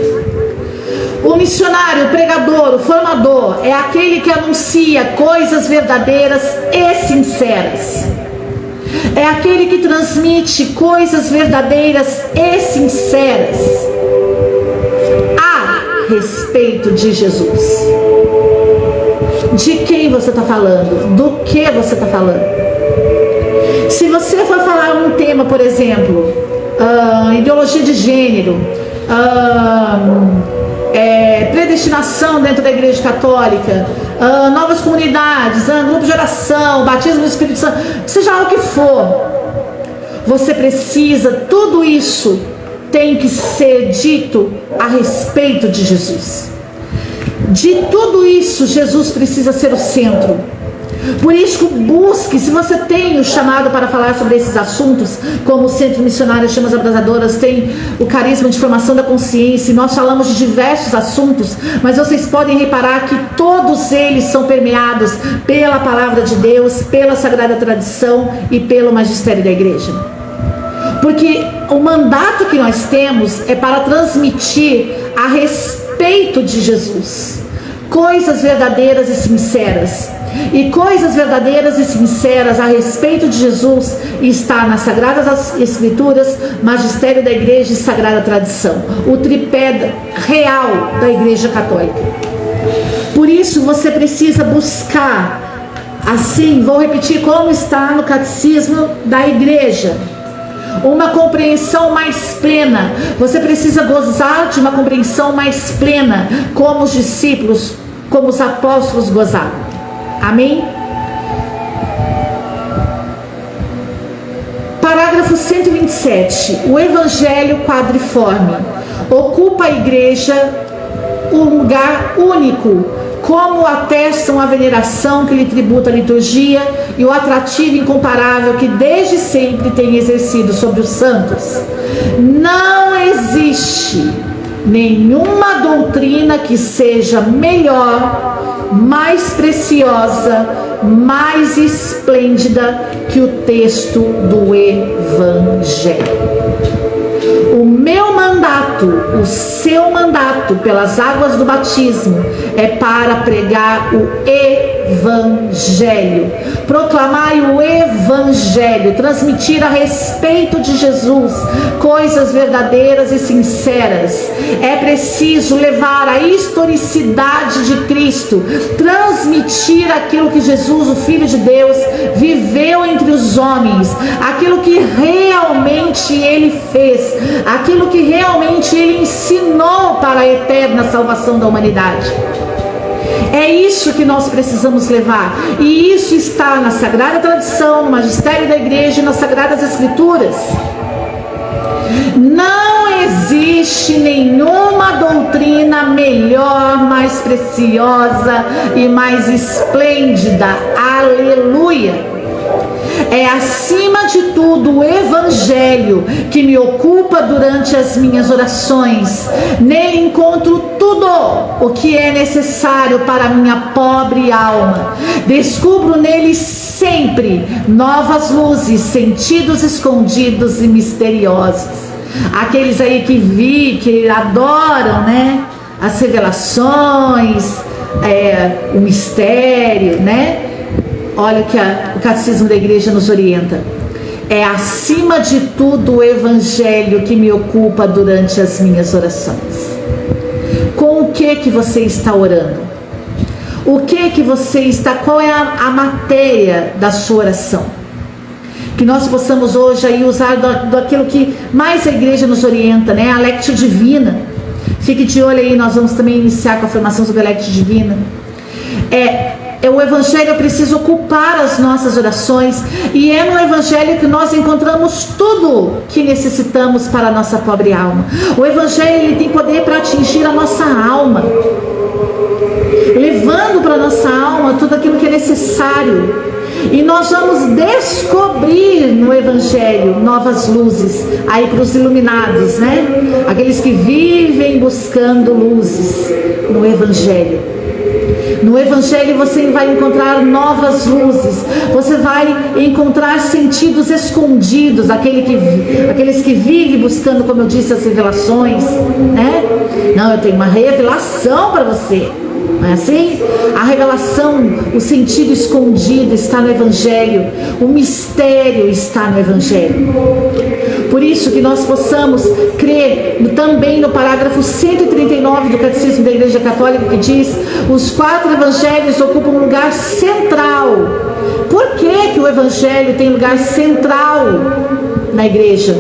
O missionário, o pregador, o formador é aquele que anuncia coisas verdadeiras e sinceras. É aquele que transmite coisas verdadeiras e sinceras a respeito de Jesus. De quem você está falando? Do que você está falando? Se você for falar um tema, por exemplo, ideologia de gênero, predestinação dentro da igreja católica, novas comunidades, grupo de oração, batismo do Espírito Santo, seja lá o que for, você precisa, tudo isso tem que ser dito a respeito de Jesus. De tudo isso, Jesus precisa ser o centro. Por isso, busque, se você tem o chamado para falar sobre esses assuntos, como o Centro Missionário Chamas Abrasadoras tem o carisma de formação da consciência, e nós falamos de diversos assuntos, mas vocês podem reparar que todos eles são permeados pela palavra de Deus, pela sagrada tradição e pelo magistério da igreja. Porque o mandato que nós temos é para transmitir a respeito de Jesus coisas verdadeiras e sinceras. E coisas verdadeiras e sinceras a respeito de Jesus está nas Sagradas Escrituras, magistério da igreja e sagrada tradição, o tripé real da igreja católica. Por isso você precisa buscar, assim, vou repetir como está no catecismo da igreja, uma compreensão mais plena. Você precisa gozar de uma compreensão mais plena, como os discípulos, como os apóstolos gozavam. Amém? Parágrafo 127. O evangelho quadriforme ocupa a igreja um lugar único, como atestam a veneração que lhe tributa a liturgia e o atrativo incomparável que desde sempre tem exercido sobre os santos. Não existe nenhuma doutrina que seja melhor, mais preciosa, mais esplêndida que o texto do Evangelho. O meu mandato, o seu mandato pelas águas do batismo é para pregar o Evangelho, proclamar o Evangelho, transmitir a respeito de Jesus coisas verdadeiras e sinceras. É preciso levar a historicidade de Cristo, transmitir aquilo que Jesus, o Filho de Deus, viveu entre os homens, aquilo que realmente Ele fez, aquilo que realmente Ele ensinou para a eterna salvação da humanidade. É isso que nós precisamos levar. E isso está na Sagrada Tradição, no Magistério da Igreja e nas Sagradas Escrituras. Não existe nenhuma doutrina melhor, mais preciosa e mais esplêndida. Aleluia! É acima de tudo o Evangelho que me ocupa durante as minhas orações. Nele encontro tudo o que é necessário para a minha pobre alma. Descubro nele sempre novas luzes, sentidos escondidos e misteriosos. Aqueles aí que adoram, né, as revelações, o mistério, né? Olha o que o Catecismo da Igreja nos orienta. É acima de tudo o Evangelho que me ocupa durante as minhas orações. Com o que você está orando? O que você está, qual é a matéria da sua oração? Que nós possamos hoje aí usar daquilo que mais a Igreja nos orienta, né? A Lectio Divina. Fique de olho aí, nós vamos também iniciar com a formação sobre a Lectio Divina. O Evangelho precisa ocupar as nossas orações, e é no Evangelho que nós encontramos tudo que necessitamos para a nossa pobre alma. O Evangelho, ele tem poder para atingir a nossa alma, levando para a nossa alma tudo aquilo que é necessário. E nós vamos descobrir no Evangelho novas luzes, aí para os iluminados, né? Aqueles que vivem buscando luzes no Evangelho. No Evangelho você vai encontrar novas luzes, você vai encontrar sentidos escondidos, aqueles que vivem buscando, como eu disse, as revelações, né? Não, eu tenho uma revelação para você, não é assim? A revelação, o sentido escondido está no Evangelho, o mistério está no Evangelho. Por isso que nós possamos crer também no parágrafo 139 do Catecismo da Igreja Católica, que diz: os 4 evangelhos ocupam um lugar central. Por que o Evangelho tem lugar central na igreja,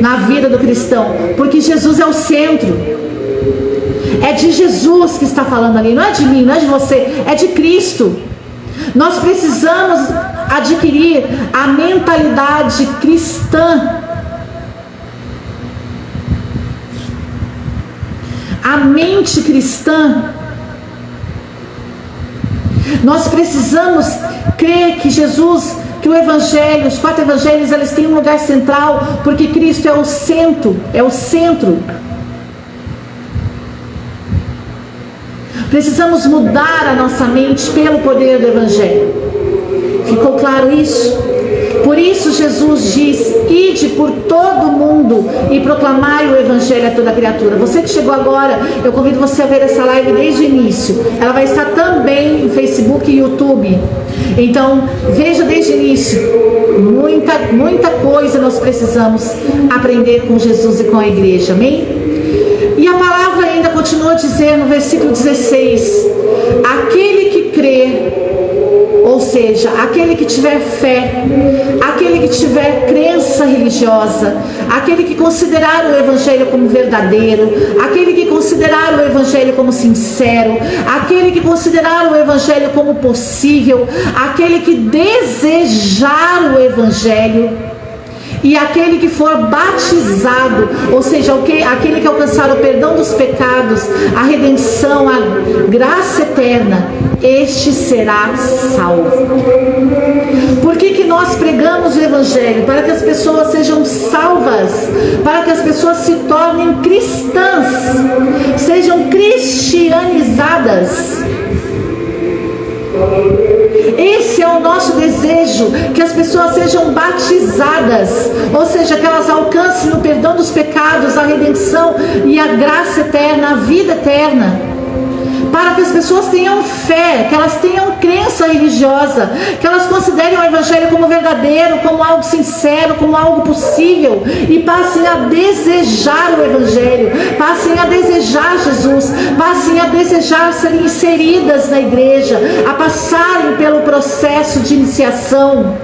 na vida do cristão? Porque Jesus é o centro. É de Jesus que está falando ali, não é de mim, não é de você, é de Cristo. Nós precisamos adquirir a mentalidade cristã. A mente cristã. Nós precisamos crer que Jesus, que o Evangelho, os 4 evangelhos, eles têm um lugar central, porque Cristo é o centro, Precisamos mudar a nossa mente pelo poder do Evangelho. Ficou claro isso? Por isso Jesus diz: ide por todo o mundo e proclamai o Evangelho a toda criatura. Você que chegou agora, eu convido você a ver essa live desde o início. Ela vai estar também no Facebook e YouTube. Então, veja desde o início. Muita coisa nós precisamos aprender com Jesus e com a igreja. Amém? E a palavra ainda continua a dizer no versículo 16: aquele que crê, ou seja, aquele que tiver fé, aquele que tiver crença religiosa, aquele que considerar o Evangelho como verdadeiro, aquele que considerar o Evangelho como sincero, aquele que considerar o Evangelho como possível, aquele que desejar o Evangelho, e aquele que for batizado, ou seja, aquele que alcançar o perdão dos pecados, a redenção, a graça eterna, este será salvo. Por que nós pregamos o Evangelho? Para que as pessoas sejam salvas, para que as pessoas se tornem cristãs, sejam cristianizadas. Esse é o nosso desejo, que as pessoas sejam batizadas, ou seja, que elas alcancem o perdão dos pecados, a redenção e a graça eterna, a vida eterna. Para que as pessoas tenham fé, que elas tenham crença religiosa, que elas considerem o Evangelho como verdadeiro, como algo sincero, como algo possível, e passem a desejar o Evangelho, passem a desejar Jesus, passem a desejar serem inseridas na igreja, a passarem pelo processo de iniciação.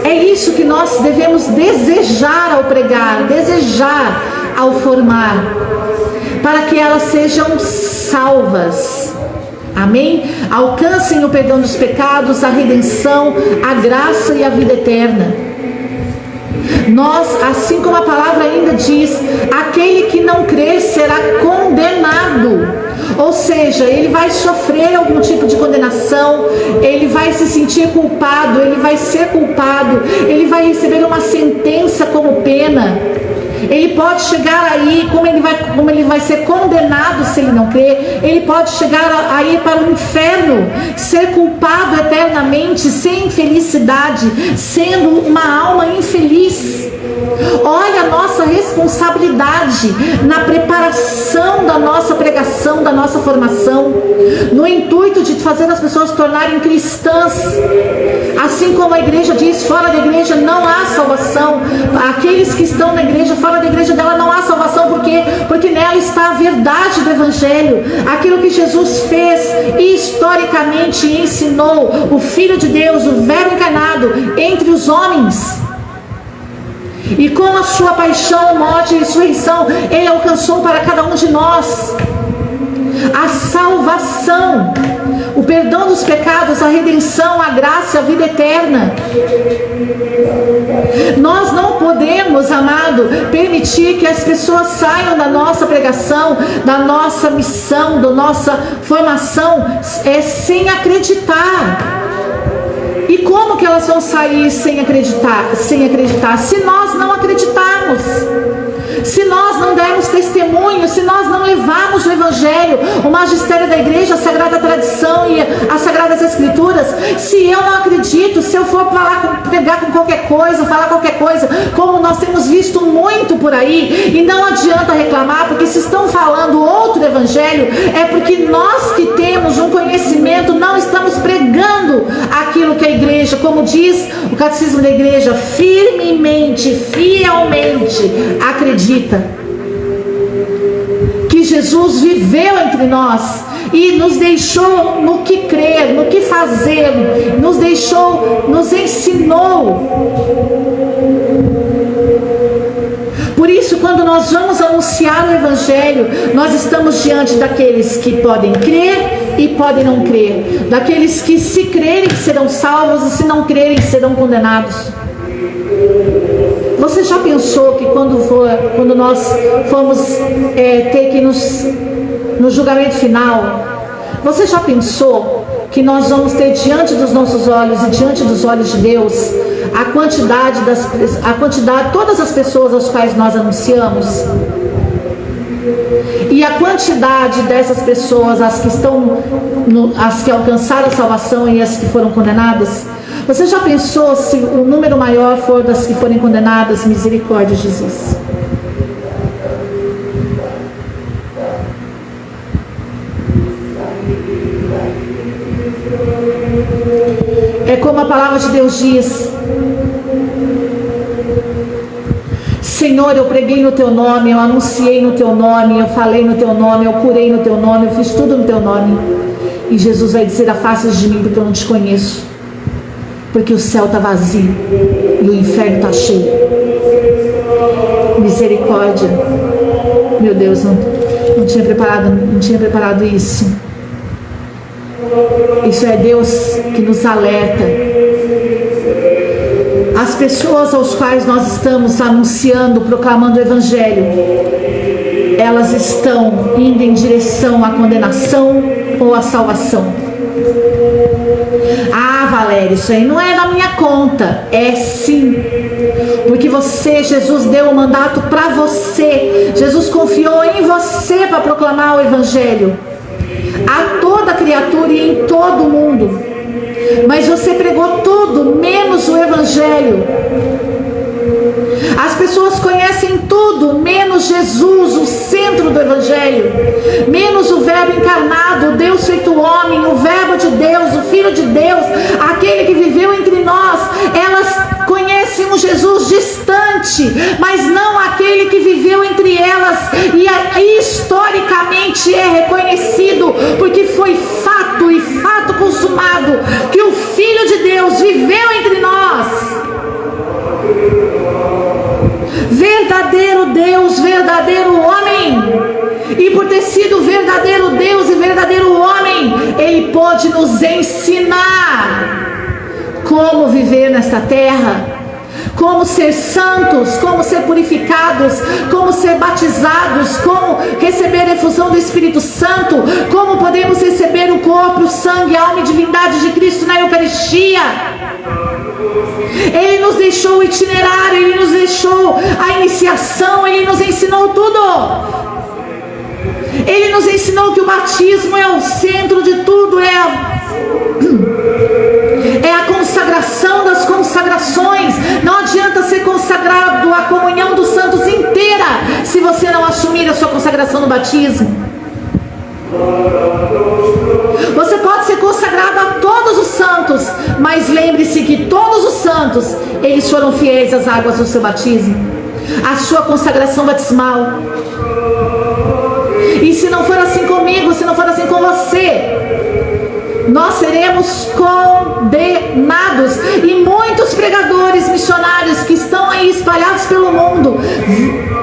É isso que nós devemos desejar ao pregar, desejar ao formar. para que elas sejam salvas. Amém? Alcancem o perdão dos pecados, a redenção, a graça e a vida eterna. Nós, assim como a palavra ainda diz, aquele que não crer será condenado. Ou seja, ele vai sofrer algum tipo de condenação, ele vai se sentir culpado, ele vai ser culpado, ele vai receber uma sentença como pena. Ele pode chegar aí, como ele vai ser condenado se ele não crer, ele pode chegar aí para o inferno, ser culpado eternamente, sem felicidade, sendo uma alma infeliz. Olha a nossa responsabilidade na preparação da nossa pregação, da nossa formação, no intuito de fazer as pessoas se tornarem cristãs. Assim como a igreja diz, fora da igreja não há salvação. Aqueles que estão na igreja, fora da igreja dela não há salvação. Por quê? Porque nela está a verdade do Evangelho. Aquilo que Jesus fez e historicamente ensinou, o Filho de Deus, o Verbo encarnado entre os homens. E com a sua paixão, morte e ressurreição, Ele alcançou para cada um de nós a salvação, o perdão dos pecados, a redenção, a graça, a vida eterna. Nós não podemos, amado, permitir que as pessoas saiam da nossa pregação, da nossa missão, da nossa formação, sem acreditar. E como que elas vão sair sem acreditar? Se nós não acreditarmos, se nós não dermos testemunho, se nós não levarmos o Evangelho, o magistério da igreja, a sagrada tradição e as sagradas escrituras, se eu não acredito, se eu for pregar com qualquer coisa, falar qualquer coisa, como nós temos visto muito por aí, e não adianta reclamar, porque se estão falando outro Evangelho, é porque nós que temos um conhecimento não estamos pregando aquilo que a igreja, como diz o catecismo da igreja, firmemente, fielmente acredita. Que Jesus viveu entre nós e nos deixou no que crer, no que fazer, nos ensinou. Por isso, quando nós vamos anunciar o Evangelho, nós estamos diante daqueles que podem crer e podem não crer, daqueles que se crerem serão salvos e se não crerem serão condenados. Você já pensou que quando nós formos ter que no julgamento final, você já pensou que nós vamos ter diante dos nossos olhos e diante dos olhos de Deus a quantidade, todas as pessoas às quais nós anunciamos? E a quantidade dessas pessoas, as que alcançaram a salvação e as que foram condenadas? Você já pensou se o número maior for das que forem condenadas? Misericórdia, Jesus. É como a palavra de Deus diz: Senhor, eu preguei no teu nome, eu anunciei no teu nome, eu falei no teu nome, eu curei no teu nome, eu fiz tudo no teu nome. E Jesus vai dizer: afasta de mim, porque eu não te conheço. Porque o céu está vazio e o inferno está cheio. Misericórdia. Meu Deus, não tinha preparado isso. Isso é Deus que nos alerta. As pessoas aos quais nós estamos anunciando, proclamando o Evangelho, elas estão indo em direção à condenação ou à salvação. Ah, Valéria, isso aí não é da minha conta. É sim, porque Jesus deu o mandato para você. Jesus confiou em você para proclamar o Evangelho a toda criatura e em todo o mundo. Mas você pregou tudo menos o Evangelho. As pessoas conhecem tudo menos Jesus, o centro do Evangelho, menos o Verbo encarnado, o Deus feito homem, o Verbo de Deus, o Filho de Deus, aquele que viveu entre nós. Elas conhecem um Jesus distante, mas não aquele que viveu entre elas e historicamente é reconhecido, porque foi fato e fato consumado que o Filho de Deus viveu entre nós. Verdadeiro Deus, verdadeiro homem. E por ter sido verdadeiro Deus e verdadeiro homem, Ele pôde nos ensinar como viver nesta terra, como ser santos, como ser purificados, como ser batizados, como receber a efusão do Espírito Santo, como podemos receber o corpo, o sangue, a alma e divindade de Cristo na Eucaristia. Ele nos deixou o itinerário, Ele nos deixou a iniciação, Ele nos ensinou tudo. Ele nos ensinou que o batismo é o centro de tudo, é a consagração das consagrações. Não adianta ser consagrado à comunhão dos santos inteira se você não assumir a sua consagração no batismo. Você pode ser consagrado a todos os santos, mas lembre-se que todos os santos, eles foram fiéis às águas do seu batismo, à sua consagração batismal. E se não for assim comigo, se não for assim com você, nós seremos condenados. E muitos pregadores missionários que estão aí espalhados pelo mundo,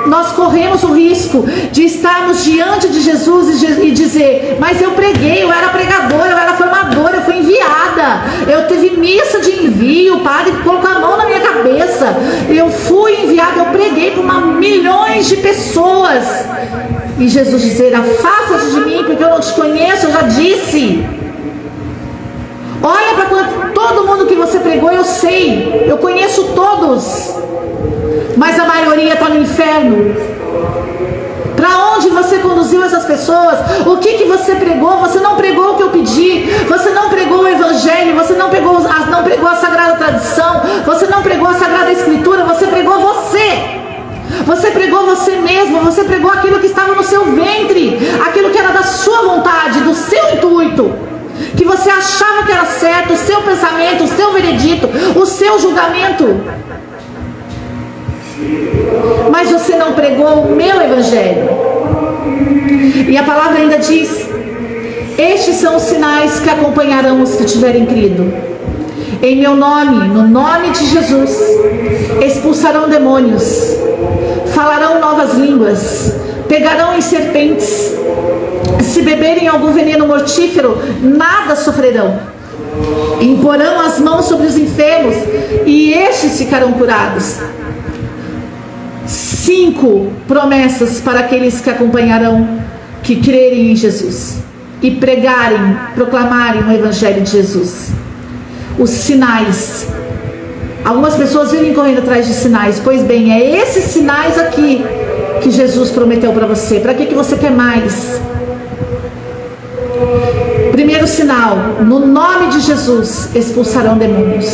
nós corremos o risco de estarmos diante de Jesus e dizer: mas eu preguei, eu era pregadora, eu era formadora, eu fui enviada, eu tive missa de envio, o padre colocou a mão na minha cabeça, eu fui enviada, eu preguei para milhões de pessoas. E Jesus dizer: afasta-te de mim, porque eu não te conheço, eu já disse. Olha para todo mundo que você pregou, eu sei, eu conheço todos, mas a maioria está no inferno. Para onde você conduziu essas pessoas? O que você pregou? Você não pregou o que eu pedi, você não pregou o Evangelho, você não pregou a Sagrada Tradição, você não pregou a Sagrada Escritura, você pregou você. Você pregou você mesmo, você pregou aquilo que estava no seu ventre, aquilo que era da sua vontade, do seu intuito, que você achava que era certo, o seu pensamento, o seu veredito, o seu julgamento. Mas você não pregou o meu Evangelho. E a palavra ainda diz: estes são os sinais que acompanharão os que tiverem crido. Em meu nome, no nome de Jesus, expulsarão demônios, falarão novas línguas, pegarão em serpentes, se beberem algum veneno mortífero, nada sofrerão. Imporão as mãos sobre os enfermos e estes ficarão curados. 5 promessas para aqueles que acompanharão, que crerem em Jesus e pregarem, proclamarem o Evangelho de Jesus. Os sinais. Algumas pessoas vivem correndo atrás de sinais. Pois bem, é esses sinais aqui que Jesus prometeu para você. Para que você quer mais? Primeiro sinal: no nome de Jesus expulsarão demônios.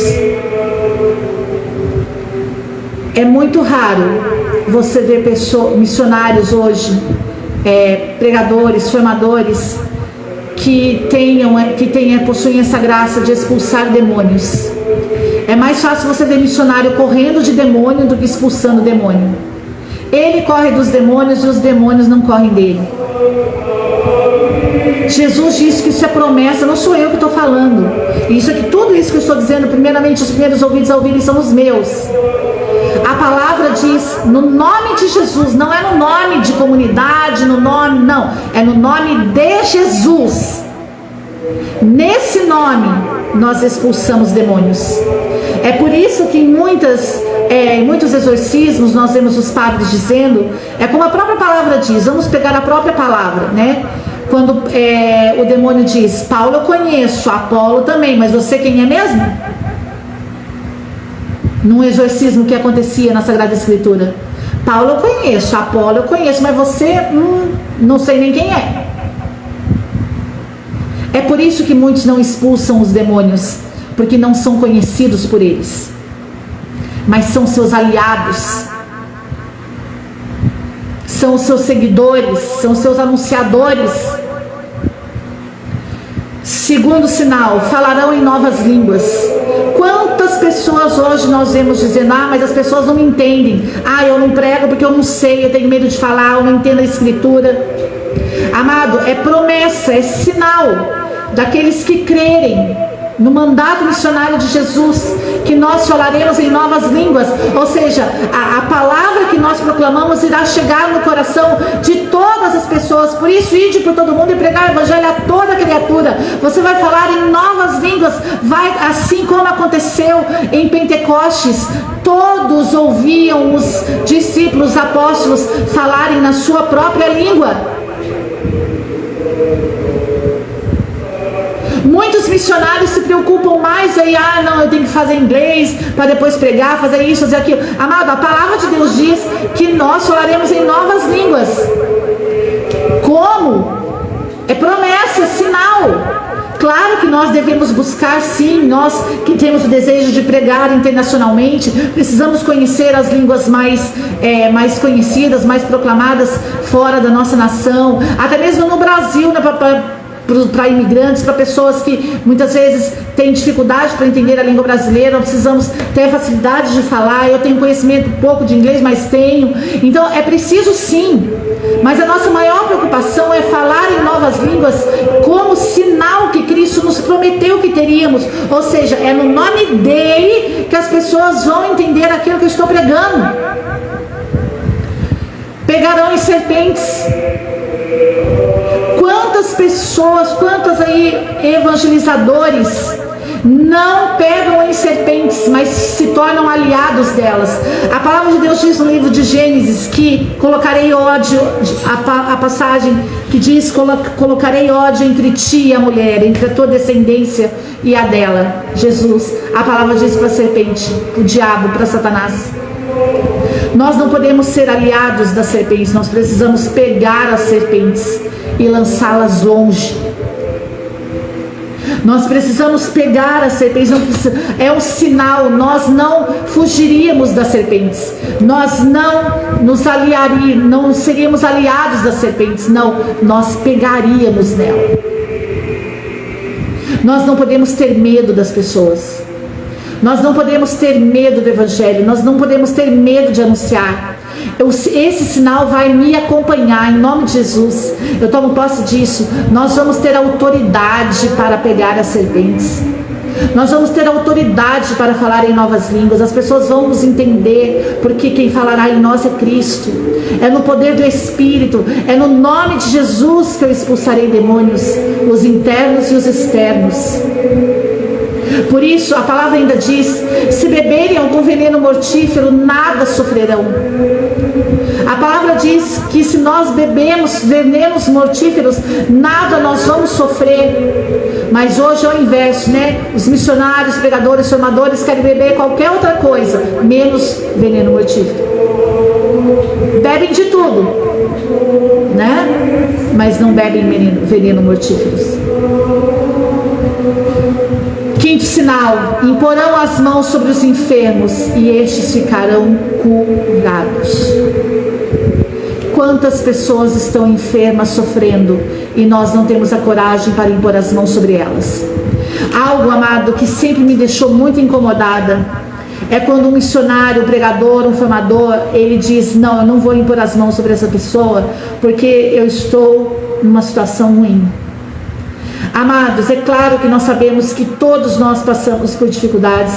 É muito raro você ver missionários hoje, pregadores, formadores, que possuem essa graça de expulsar demônios. É mais fácil você ver missionário correndo de demônio do que expulsando demônio. Ele corre dos demônios e os demônios não correm dele. Jesus disse que isso é promessa, não sou eu que estou falando. Tudo isso que eu estou dizendo, primeiramente os primeiros ouvidos a ouvirem são os meus. A palavra diz no nome de Jesus, não é no nome de comunidade, não, é no nome de Jesus. Nesse nome nós expulsamos demônios. É por isso que em muitos exorcismos nós vemos os padres dizendo, é como a própria palavra diz, vamos pegar a própria palavra, né? Quando o demônio diz: Paulo eu conheço, Apolo também, mas você quem é mesmo? Num exorcismo que acontecia na Sagrada Escritura: Paulo eu conheço, Apolo eu conheço, mas você não sei nem quem é. É por isso que muitos não expulsam os demônios, porque não são conhecidos por eles, mas são seus aliados, são os seus seguidores, são os seus anunciadores. Segundo sinal: falarão em novas línguas. Quantas pessoas hoje nós vemos dizendo: mas as pessoas não me entendem, eu não prego porque eu não sei, eu tenho medo de falar, eu não entendo a Escritura. Amado, é promessa, é sinal daqueles que crerem, no mandato missionário de Jesus, que nós falaremos em novas línguas, ou seja, a palavra que nós proclamamos irá chegar no coração de todas as pessoas. Por isso, ide por todo mundo e pregar o evangelho a toda criatura. Você vai falar em novas línguas, assim como aconteceu em Pentecostes. Todos ouviam os discípulos, os apóstolos falarem na sua própria língua. Muitos missionários se preocupam mais aí, não, eu tenho que fazer inglês para depois pregar, fazer isso, fazer aquilo. Amado, a palavra de Deus diz que nós falaremos em novas línguas. Como? É promessa, é sinal. Claro que nós devemos buscar, sim, nós que temos o desejo de pregar internacionalmente, precisamos conhecer as línguas mais conhecidas, mais proclamadas fora da nossa nação, até mesmo no Brasil, né, para imigrantes, para pessoas que muitas vezes têm dificuldade para entender a língua brasileira. Nós precisamos ter facilidade de falar. Eu tenho conhecimento pouco de inglês, mas tenho. Então é preciso sim, mas a nossa maior preocupação é falar em novas línguas como sinal que Cristo nos prometeu que teríamos, ou seja, é no nome dele que as pessoas vão entender aquilo que eu estou pregando. Pegarão em serpentes. Quantas pessoas, quantos aí evangelizadores não pegam em serpentes, mas se tornam aliados delas. A palavra de Deus diz no livro de Gênesis que colocarei ódio, a passagem que diz, colocarei ódio entre ti e a mulher, entre a tua descendência e a dela. Jesus, a palavra diz para a serpente, para o diabo, para Satanás. Nós não podemos ser aliados das serpentes, nós precisamos pegar as serpentes e lançá-las longe. Nós precisamos pegar as serpentes, é um sinal, nós não fugiríamos das serpentes, nós não seríamos aliados das serpentes, não, nós pegaríamos nela. Nós não podemos ter medo das pessoas, nós não podemos ter medo do evangelho, nós não podemos ter medo de anunciar. Esse sinal vai me acompanhar em nome de Jesus. Eu tomo posse disso. Nós vamos ter autoridade para pegar as serpentes. Nós vamos ter autoridade para falar em novas línguas. As pessoas vão nos entender, porque quem falará em nós é Cristo. É no poder do Espírito. É no nome de Jesus que eu expulsarei demônios, os internos e os externos. Por isso a palavra ainda diz: se beberem algum veneno mortífero, nada sofrerão. A palavra diz que se nós bebemos venenos mortíferos, nada nós vamos sofrer. Mas hoje é o inverso, né? Os missionários, pregadores, formadores querem beber qualquer outra coisa, menos veneno mortífero. Bebem de tudo, né? Mas não bebem veneno mortíferos. Quinto sinal: imporão as mãos sobre os enfermos e estes ficarão curados. Quantas pessoas estão enfermas, sofrendo, e nós não temos a coragem para impor as mãos sobre elas? Algo, amado, que sempre me deixou muito incomodada é quando um missionário, um pregador, um formador, ele diz: não, eu não vou impor as mãos sobre essa pessoa porque eu estou numa situação ruim. Amados, é claro que nós sabemos que todos nós passamos por dificuldades,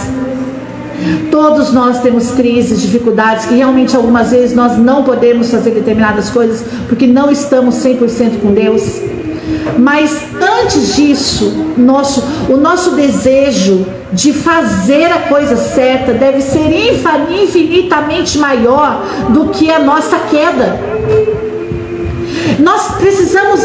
todos nós temos crises, dificuldades, que realmente algumas vezes nós não podemos fazer determinadas coisas porque não estamos 100% com Deus. Mas antes disso, o nosso desejo de fazer a coisa certa deve ser infinitamente maior do que a nossa queda. Nós precisamos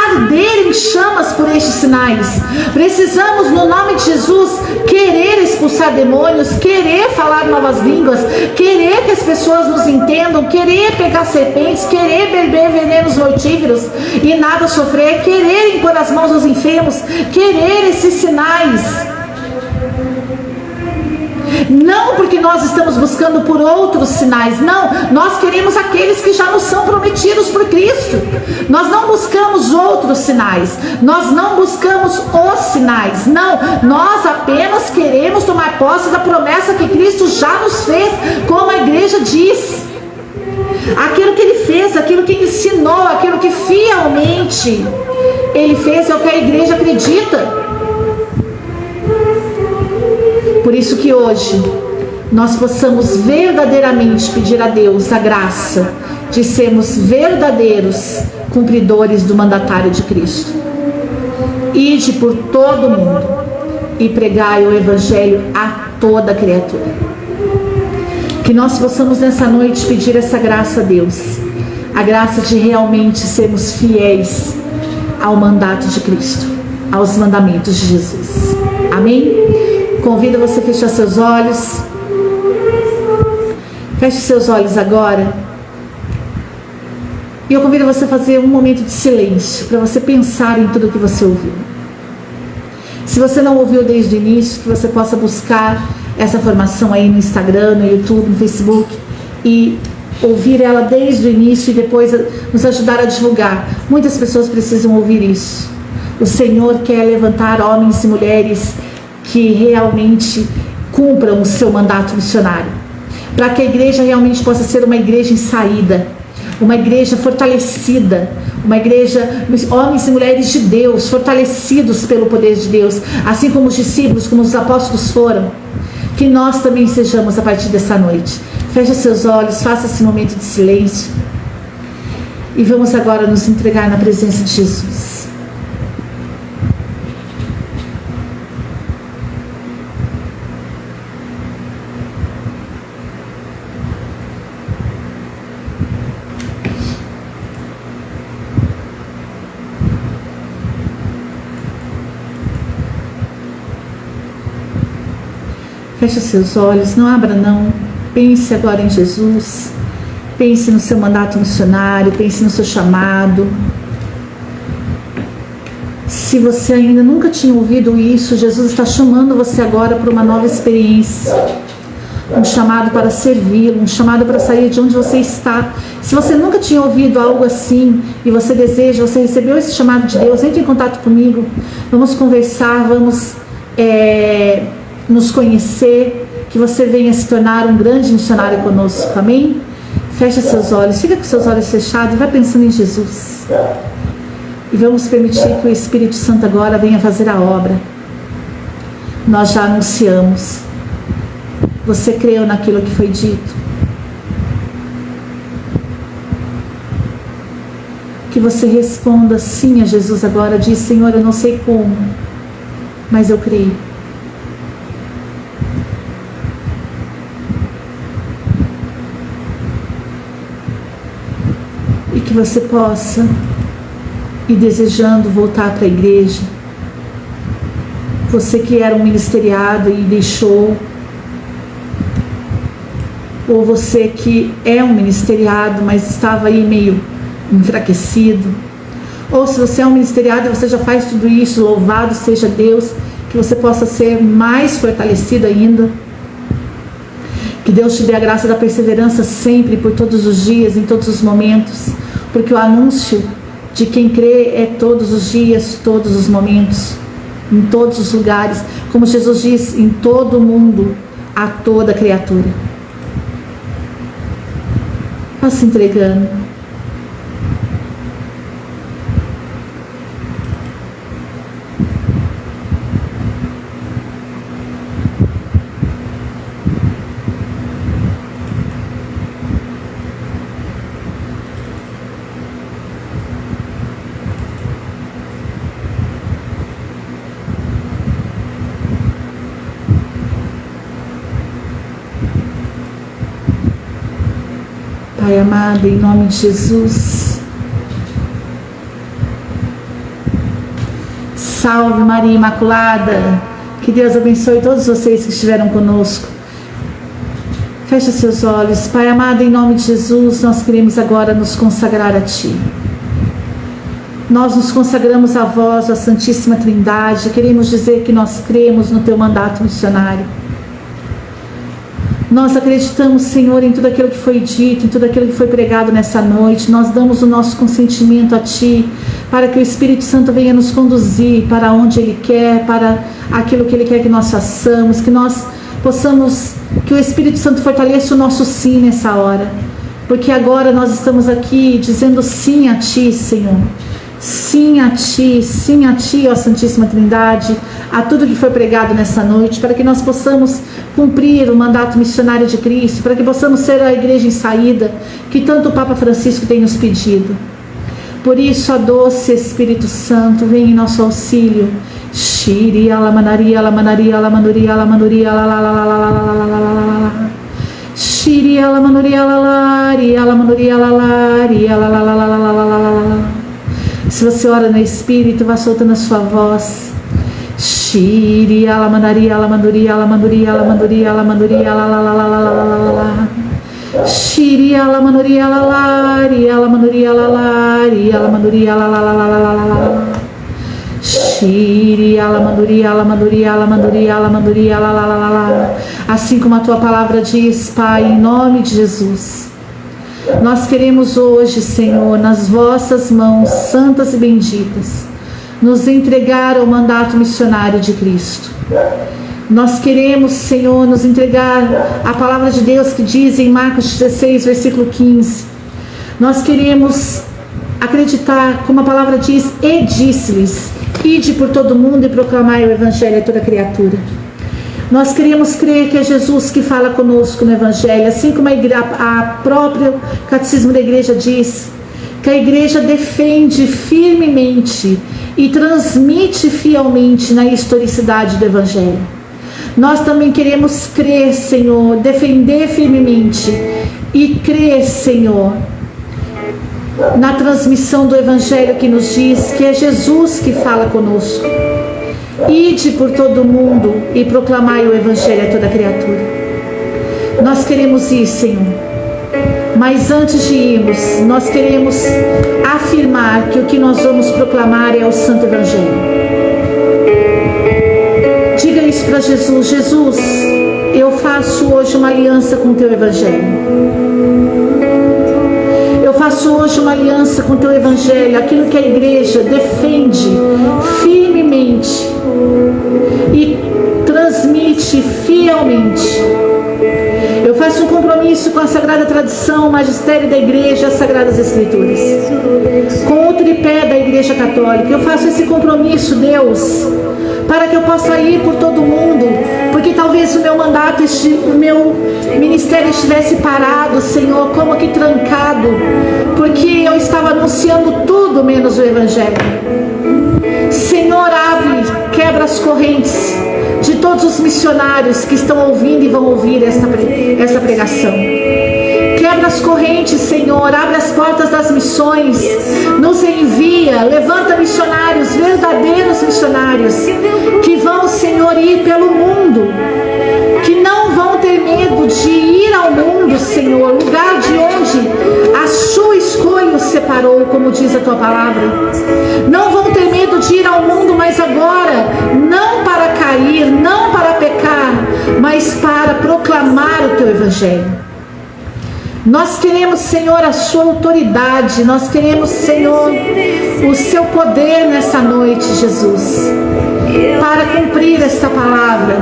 arder em chamas por estes sinais. Precisamos, no nome de Jesus, querer expulsar demônios, querer falar novas línguas, querer que as pessoas nos entendam, querer pegar serpentes, querer beber venenos mortíferos e nada sofrer, querer impor as mãos aos enfermos, querer esses sinais. Não porque nós estamos buscando por outros sinais, não, nós queremos aqueles que já nos são prometidos por Cristo. Nós não buscamos outros sinais, nós não buscamos os sinais, não, nós apenas queremos tomar posse da promessa que Cristo já nos fez, como a igreja diz. Aquilo que Ele fez, aquilo que Ele ensinou, aquilo que fielmente Ele fez é o que a igreja acredita. Por isso que hoje nós possamos verdadeiramente pedir a Deus a graça de sermos verdadeiros cumpridores do mandatário de Cristo. Ide por todo o mundo e pregai o Evangelho a toda criatura. Que nós possamos nessa noite pedir essa graça a Deus, a graça de realmente sermos fiéis ao mandato de Cristo, aos mandamentos de Jesus. Amém? Convido você a fechar seus olhos. Feche seus olhos agora. E eu convido você a fazer um momento de silêncio, para você pensar em tudo que você ouviu. Se você não ouviu desde o início, que você possa buscar essa formação aí no Instagram, no YouTube, no Facebook, e ouvir ela desde o início e depois nos ajudar a divulgar. Muitas pessoas precisam ouvir isso. O Senhor quer levantar homens e mulheres que realmente cumpram o seu mandato missionário, para que a igreja realmente possa ser uma igreja em saída, uma igreja fortalecida, uma igreja, homens e mulheres de Deus, fortalecidos pelo poder de Deus, assim como os discípulos, como os apóstolos foram. Que nós também sejamos a partir dessa noite. Feche seus olhos, faça esse momento de silêncio e vamos agora nos entregar na presença de Jesus. Feche seus olhos, não abra não. Pense agora em Jesus. Pense no seu mandato missionário, pense no seu chamado. Se você ainda nunca tinha ouvido isso, Jesus está chamando você agora para uma nova experiência. Um chamado para servi-lo, um chamado para sair de onde você está. Se você nunca tinha ouvido algo assim e você deseja, você recebeu esse chamado de Deus, entre em contato comigo. Vamos conversar, vamos nos conhecer, que você venha se tornar um grande missionário conosco, amém? Feche seus olhos, fica com seus olhos fechados e vai pensando em Jesus. E vamos permitir que o Espírito Santo agora venha fazer a obra. Nós já anunciamos. Você creu naquilo que foi dito? Que você responda sim a Jesus agora. Diz: Senhor, eu não sei como, mas eu creio. E que você possa ir desejando voltar para a igreja. Você que era um ministeriado e deixou, ou você que é um ministeriado, mas estava aí meio enfraquecido, ou se você é um ministeriado e você já faz tudo isso, louvado seja Deus, que você possa ser mais fortalecido ainda. Que Deus te dê a graça da perseverança sempre, por todos os dias, em todos os momentos, porque o anúncio de quem crê é todos os dias, todos os momentos, em todos os lugares, como Jesus diz, em todo o mundo, a toda criatura. Vá se entregando. Pai amado, em nome de Jesus, salve Maria Imaculada, que Deus abençoe todos vocês que estiveram conosco. Feche seus olhos. Pai amado, em nome de Jesus, nós queremos agora nos consagrar a Ti. Nós nos consagramos a Vós, a Santíssima Trindade, queremos dizer que nós cremos no Teu mandato missionário. Nós acreditamos, Senhor, em tudo aquilo que foi dito, em tudo aquilo que foi pregado nessa noite. Nós damos o nosso consentimento a Ti, para que o Espírito Santo venha nos conduzir para onde Ele quer, para aquilo que Ele quer que nós façamos, que nós possamos, que o Espírito Santo fortaleça o nosso sim nessa hora, porque agora nós estamos aqui dizendo sim a Ti, Senhor. sim a Ti, ó Santíssima Trindade, a tudo que foi pregado nessa noite, para que nós possamos cumprir o mandato missionário de Cristo, para que possamos ser a igreja em saída, que tanto o Papa Francisco tem nos pedido. Por isso, ó doce Espírito Santo, vem em nosso auxílio. Shiri alamanaria, alamanaria, alamanaria, alamanaria, Shiri alamanaria, alalari, alamanaria, alalari, Se você ora no Espírito, vá soltando a sua voz. Shiri alamanaria, alamanaria, alamanaria, alamanaria, alamanaria, Shiri alamanaria, alalari, alamanaria, alalari, alamanaria, Shiri alamanduria, alamanduria, alamanduria, alamanduria, assim como a tua palavra diz, Pai, em nome de Jesus, nós queremos hoje, Senhor, nas vossas mãos santas e benditas, nos entregar ao mandato missionário de Cristo. Nós queremos, Senhor, nos entregar à palavra de Deus que diz em Marcos 16, versículo 15. Nós queremos acreditar, como a palavra diz, e disse-lhes: ide por todo mundo e proclamai o Evangelho a toda criatura. Nós queremos crer que é Jesus que fala conosco no Evangelho, assim como a própria Catecismo da Igreja diz, que a Igreja defende firmemente e transmite fielmente na historicidade do Evangelho. Nós também queremos crer, Senhor, defender firmemente e crer, Senhor, na transmissão do Evangelho que nos diz que é Jesus que fala conosco. Ide por todo mundo e proclamai o Evangelho a toda criatura. Nós queremos ir, Senhor, mas antes de irmos, nós queremos afirmar que o que nós vamos proclamar é o Santo Evangelho. Diga isso para Jesus: Jesus, eu faço hoje uma aliança com o teu Evangelho. Eu faço hoje uma aliança com o teu Evangelho, aquilo que a igreja defende firmemente e transmite fielmente. Eu faço um compromisso com a Sagrada Tradição, o Magistério da Igreja, as Sagradas Escrituras, com o tripé da Igreja Católica. Eu faço esse compromisso, Deus, para que eu possa ir por todo mundo, porque talvez o meu mandato, o meu ministério estivesse parado, Senhor, como que trancado, porque eu estava anunciando tudo menos o Evangelho. Senhor, abre, quebra as correntes de todos os missionários que estão ouvindo e vão ouvir esta pregação. Quebra as correntes, Senhor, abre as portas das missões, nos envia, levanta missionários, verdadeiros missionários, que vão, Senhor, ir pelo mundo, que não vão ter medo de ir ao mundo, Senhor, lugar de onde a sua escolha os separou, como diz a tua palavra. Não vão ter medo de ir ao mundo, mas agora, não para cair, não para pecar, mas para proclamar o teu Evangelho. Nós queremos, Senhor, a sua autoridade, nós queremos, Senhor, o seu poder nessa noite, Jesus, para cumprir esta palavra.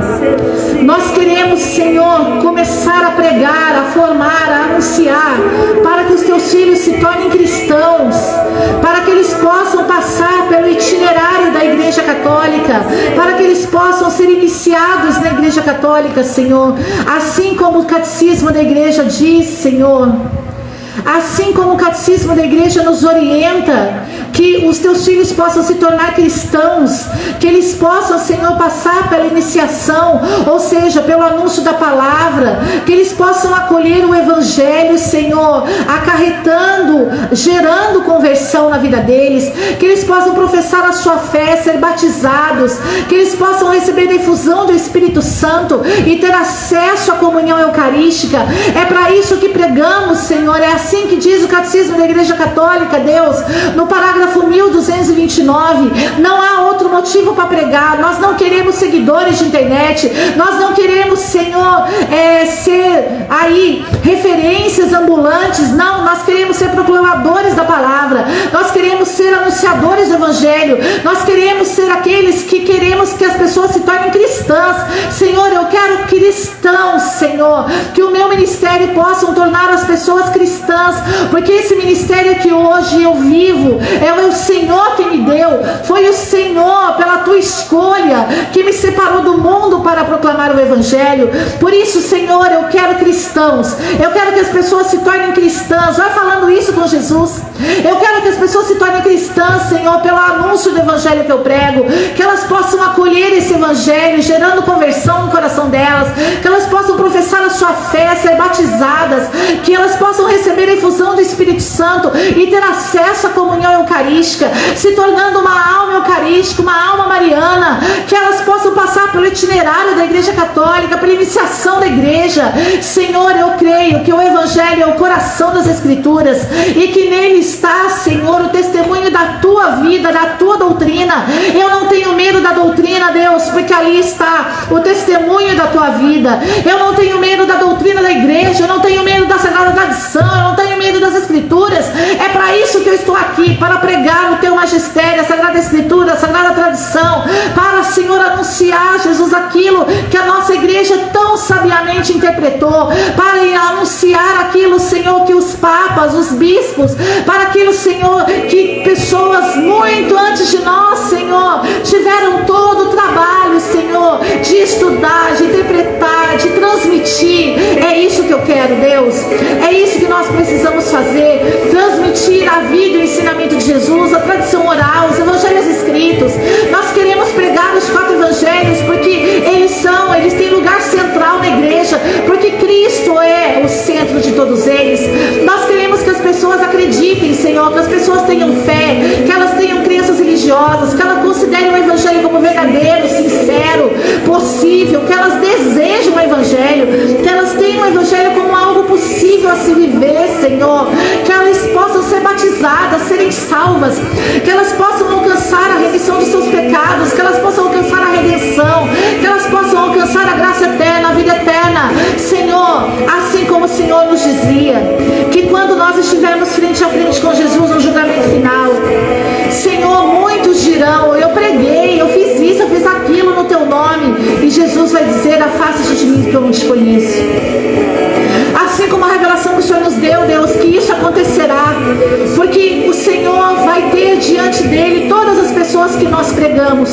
Nós queremos, Senhor, começar a pregar, a formar, a anunciar, para que os teus filhos se tornem cristãos, para que eles possam passar pelo itinerário da Igreja Católica, para que eles possam ser iniciados na Igreja Católica, Senhor, assim como o Catecismo da Igreja diz, Senhor. Assim como o Catecismo da Igreja nos orienta, que os teus filhos possam se tornar cristãos, que eles possam, Senhor, passar pela iniciação, ou seja, pelo anúncio da palavra, que eles possam acolher o Evangelho, Senhor, acarretando, gerando conversão na vida deles, que eles possam professar a sua fé, ser batizados, que eles possam receber a infusão do Espírito Santo e ter acesso à comunhão eucarística. É para isso que pregamos, Senhor, é assim que diz o Catecismo da Igreja Católica, Deus, no parágrafo 1229, não há outro motivo para pregar. Nós não queremos seguidores de internet, nós não queremos, Senhor, ser aí referências ambulantes, não, nós queremos ser proclamadores da palavra, nós queremos ser anunciadores do Evangelho, nós queremos ser aqueles que queremos que as pessoas se tornem cristãs. Senhor, eu quero cristãos, Senhor, que o meu ministério possam tornar as pessoas cristãs, porque esse ministério que hoje eu vivo é É o Senhor que me deu. Foi o Senhor, pela tua escolha, que me separou do mundo para proclamar o Evangelho. Por isso, Senhor, eu quero cristãos. Eu quero que as pessoas se tornem cristãs. Vai falando isso com Jesus. Eu quero que as pessoas se tornem cristãs, Senhor, pelo anúncio do Evangelho que eu prego. Que elas possam acolher esse Evangelho, gerando conversão no coração delas. Que elas possam professar a sua fé, ser batizadas. Que elas possam receber a infusão do Espírito Santo e ter acesso à comunhão eucarística, se tornando uma alma eucarística, uma alma mariana. Que elas possam passar pelo itinerário da Igreja Católica, pela iniciação da Igreja. Senhor, eu creio que o Evangelho é o coração das Escrituras e que nele está, Senhor, o testemunho da tua vida, da tua doutrina. Eu não tenho medo da doutrina, Deus, porque ali está o testemunho da tua vida. Eu não tenho medo da doutrina da igreja, eu não tenho medo da sagrada tradição, eu não tenho medo das Escrituras. É para isso que eu estou aqui, para pregar o teu magistério, a Sagrada Escritura, a Sagrada Tradição, para, Senhor, anunciar, Jesus, aquilo que a nossa igreja tão sabiamente interpretou, para anunciar aquilo, Senhor, que os papas, os bispos, para aquilo, Senhor, que pessoas muito antes de nós, Senhor, tiveram todo o trabalho, Senhor, de estudar, de interpretar, de transmitir. É isso que eu quero, Deus. É isso que nós precisamos fazer. Transmitir a vida e o ensinamento de Jesus, a tradição oral, os evangelhos escritos. Nós queremos pregar os 4 evangelhos porque eles têm lugar central na igreja, porque Cristo é o centro de todos eles. Nós queremos que as pessoas acreditem, Senhor, que as pessoas tenham fé, que elas tenham crenças religiosas, que elas considerem o evangelho como verdadeiro, sincero, possível, que elas desejem o evangelho, que elas tenham o evangelho como algo possível a se viver, Senhor, que elas possam ser batizadas, serem salvas, que elas possam alcançar a remissão dos seus pecados, que elas possam alcançar a redenção, que elas possam alcançar a graça eterna, a vida eterna, Senhor, assim como o Senhor nos dizia, que quando nós estivermos frente a frente com Jesus no julgamento final, Senhor, muitos dirão, eu preguei, eu fiz isso, eu fiz aquilo no teu nome, e Jesus vai dizer, afaste-te de mim que eu não te conheço. Assim como a revelação que o Senhor nos deu, Deus, que isso acontecerá, porque o Senhor vai ter diante dele todas as pessoas que nós pregamos.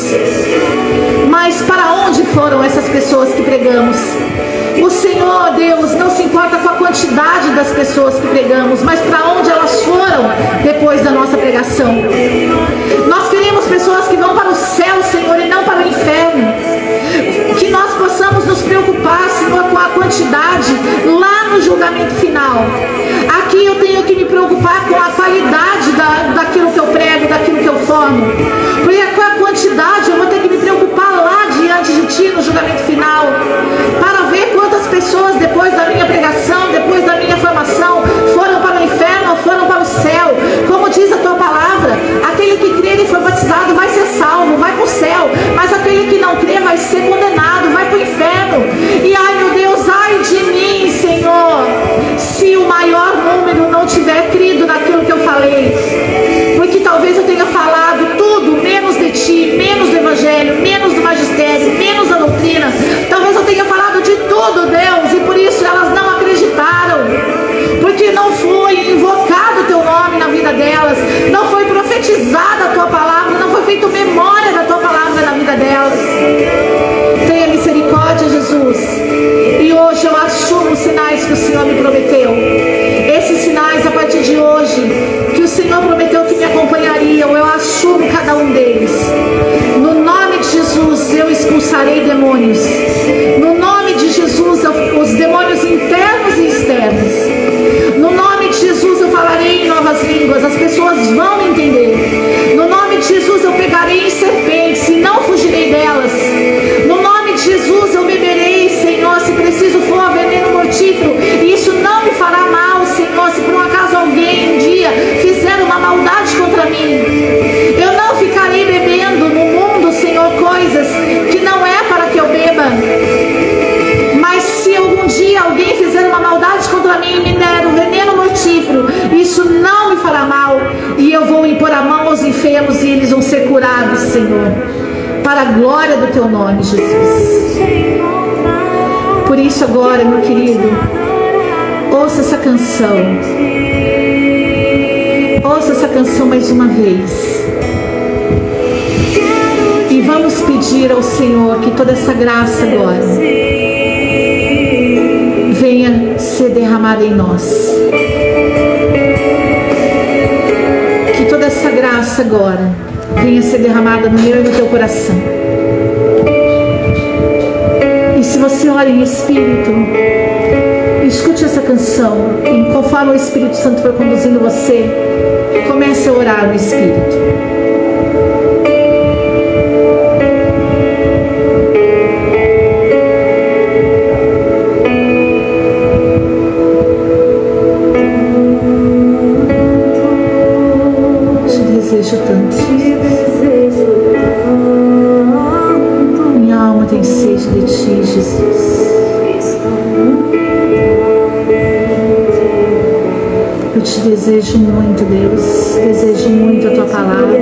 Mas para onde foram essas pessoas que pregamos? O Senhor, Deus, não se importa com a quantidade das pessoas que pregamos, mas para onde elas foram depois da nossa pregação. Nós queremos pessoas que vão para o céu, Senhor, e não para o inferno. Que nós possamos nos preocupar, Senhor, com a quantidade lá no julgamento final. Aqui eu tenho que me preocupar com a qualidade daquilo que eu prego, daquilo que eu formo. Porque com a quantidade eu vou ter que me preocupar lá diante de Ti no julgamento final, para ver quantas pessoas depois da minha pregação, depois da minha formação, foram para o inferno ou foram para o céu. Como diz a Tua palavra, aquele que crê e for batizado vai ser salvo, vai para o céu, mas aquele que não crê vai ser condenado, vai para o inferno. E ai meu Deus, ai de mim, Senhor, se o maior número não tiver crido naquilo que eu falei, porque talvez eu tenha falado tudo, menos de Ti, menos do Evangelho, menos do magistério, menos da doutrina. Talvez eu tenha falado de tudo, Deus, e por isso elas não acreditaram, porque não foi invocado o Teu nome na vida delas, não foi profetizada a Tua palavra, não foi feita memória da Tua palavra na vida delas. Tenha misericórdia, Jesus, e hoje eu assumo os sinais que o Senhor me prometeu. Esses sinais, a partir de hoje, que o Senhor prometeu que me acompanhariam, eu assumo cada um deles. No nome de Jesus, eu expulsarei demônios. No nome de Jesus, os demônios internos e externos. No nome de Jesus, eu falarei em novas línguas, as pessoas vão entender. No nome de Jesus, eu pegarei em serpentes e não fugirei delas. No nome de Jesus, eu beberei, Senhor, se preciso for, veneno mortífero, e isso não me fará mal, Senhor, se por um acaso alguém um dia fizer uma maldade contra mim. Eu não ficarei bebendo no mundo, Senhor, coisas que não é para que eu beba. Mas se algum dia alguém fizer uma maldade contra mim e me der um veneno mortífero, isso não me fará mal, e eu vou impor a mão aos enfermos e eles vão ser curados, Senhor, para a glória do Teu nome, Jesus. Por isso agora, meu querido, ouça essa canção. Ouça essa canção mais uma vez. E vamos pedir ao Senhor que toda essa graça agora venha ser derramada em nós. Que toda essa graça agora venha ser derramada no meu e no teu coração. E se você ora em espírito, escute essa canção. E conforme o Espírito Santo for conduzindo você, comece a orar no Espírito. Desejo tanto. Minha alma tem sede de ti, Jesus. Eu te desejo muito, Deus. Desejo muito a tua palavra.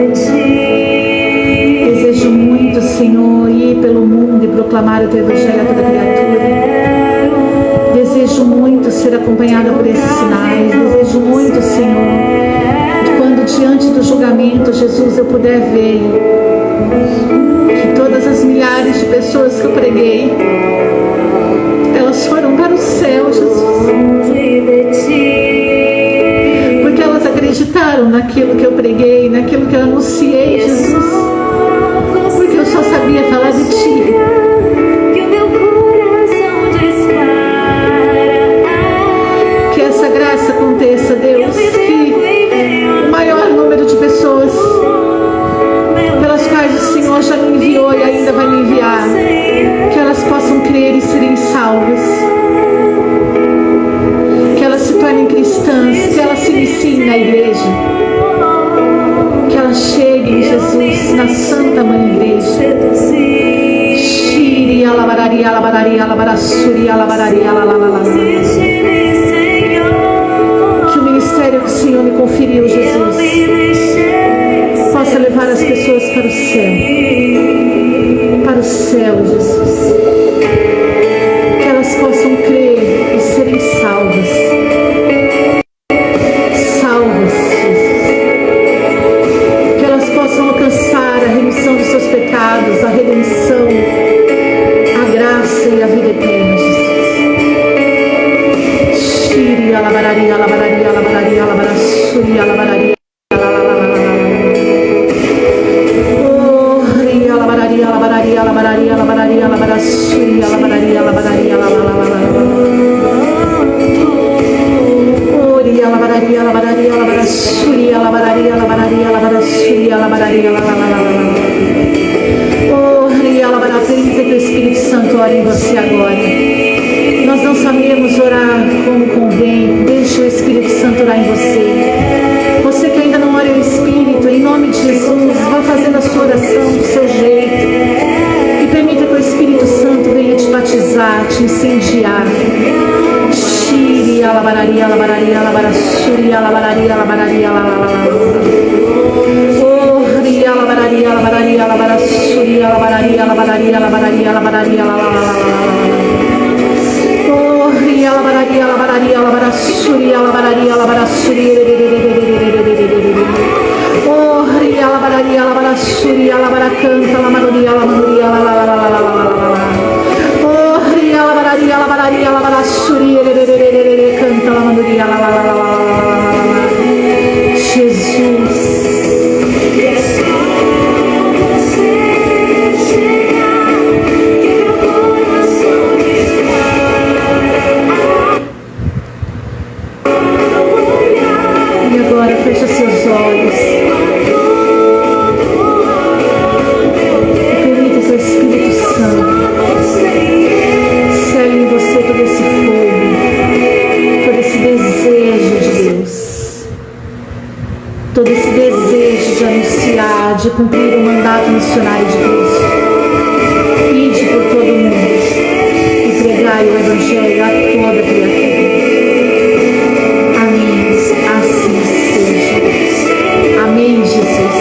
Desejo muito, Senhor, ir pelo mundo e proclamar o teu evangelho a toda criatura. Desejo muito ser acompanhada por esses sinais. Desejo muito, Senhor, diante do julgamento, Jesus, eu puder ver que todas as milhares de pessoas que eu preguei, elas foram para o céu, Jesus, porque elas acreditaram naquilo que eu preguei, naquilo que eu anunciei, Jesus, porque eu só sabia falar de ti. Que essa graça aconteça, Deus, que maior número de pessoas pelas quais o Senhor já me enviou e ainda vai me enviar, que elas possam crer e serem salvas, que elas se tornem cristãs, que elas se iniciem na igreja, que elas cheguem, Jesus, na Santa Mãe Igreja. Shiri alabararia, alabararia, alabarassuri, alabararia, alabararia. Que o Senhor me conferiu, Jesus, possa levar as pessoas para o céu, Jesus, que elas possam crer e serem salvas, Jesus, que elas possam alcançar a remissão dos seus pecados, a redenção, a graça e a vida eterna, Jesus. Shiri alabararia, alabararia, alabararia, alabarassuri, alabararia. Oh, ria, alabararia, alabararia, alabararia, alabararia, alabarassuri, alabararia, alabararia, oh, ria, alabararia, alabararia, alabarassuri, alabararia, alabararia, alabarassuri, alabararia, oh, ria, alabararia. Permita que o Espírito Santo ore em você agora. Nós não sabemos orar como convém. Deixe o Espírito Santo orar em você. Você que ainda não ora em Espírito, em nome de Jesus, vá fazendo a sua oração do seu jeito. E permita que o Espírito Santo venha te batizar, te incendiar. Shiri, alabararia, alabararia, alabarassuri, alabararia, alabararia, oh, ria, alabararia, alabararia, alabarassuri, alabararia, alabararia, alabararia, alabararia, alabararia, alabararia, alabarassuri, alabararia, alabarassuri, oh, ria, alabararia, alabarassuri, alabaracanta, alamanuria, alamanuria, oh, ria, alabararia, alabararia, alabarassuri, canta, alamanuria, Jesus. Fecha seus olhos e permita que o Espírito Santo cele em você todo esse fogo, todo esse desejo de Deus, todo esse desejo de anunciar, de cumprir o mandato missionário de Cristo. Ide por todo o mundo e pregai o Evangelho a toda criatura. Amém, Jesus.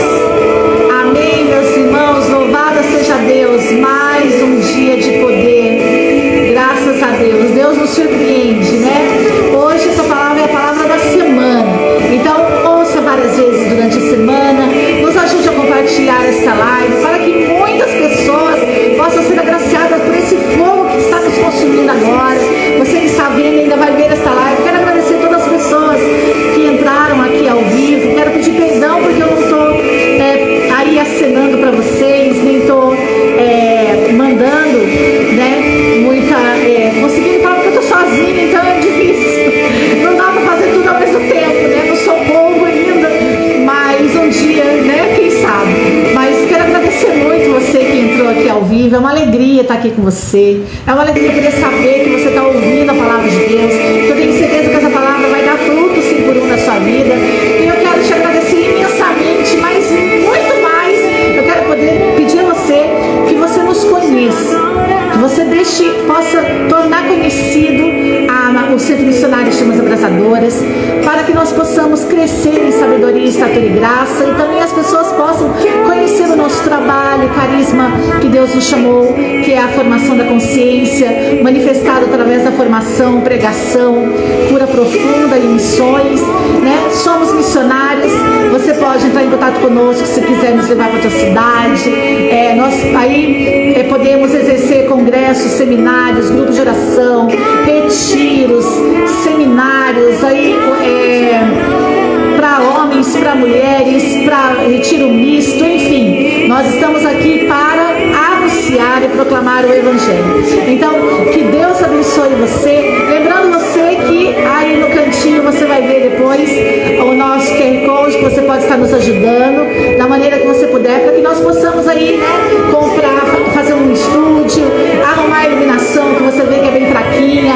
Amém, meus irmãos. Louvado seja Deus. Mais um dia de poder. Graças a Deus. Deus nos surpreende, né? Hoje essa palavra é a palavra da semana. Então, ouça várias vezes. estar aqui com você. É uma alegria poder saber que você está ouvindo a palavra de Deus. Eu tenho certeza que essa palavra vai dar fruto 5 por 1 na sua vida. E eu quero te agradecer imensamente, mas muito mais. Eu quero poder pedir a você que você nos conheça, que você possa tornar conhecido o Centro Missionário Chamas Abrasadoras, para que nós possamos crescer em sabedoria, estatura e graça, e também as pessoas possam conhecer o nosso trabalho, o carisma que Deus nos chamou, que é a formação da consciência, manifestado através da formação, pregação, cura profunda e missões, né? Somos missionários. Você pode entrar em contato conosco se quiser nos levar para a tua cidade. Nós aí podemos exercer congressos, seminários, grupos de oração, retiros, seminários aí para homens, para mulheres, para retiro misto, enfim. Nós estamos aqui para anunciar e proclamar o Evangelho. Então, que Deus abençoe você. Lembrando você que aí no cantinho você vai ver depois o nosso QR Code, que você pode estar nos ajudando da maneira que você puder, para que nós possamos aí, né, comprar, fazer um estúdio, arrumar a iluminação, que você vê que é bem fraquinha.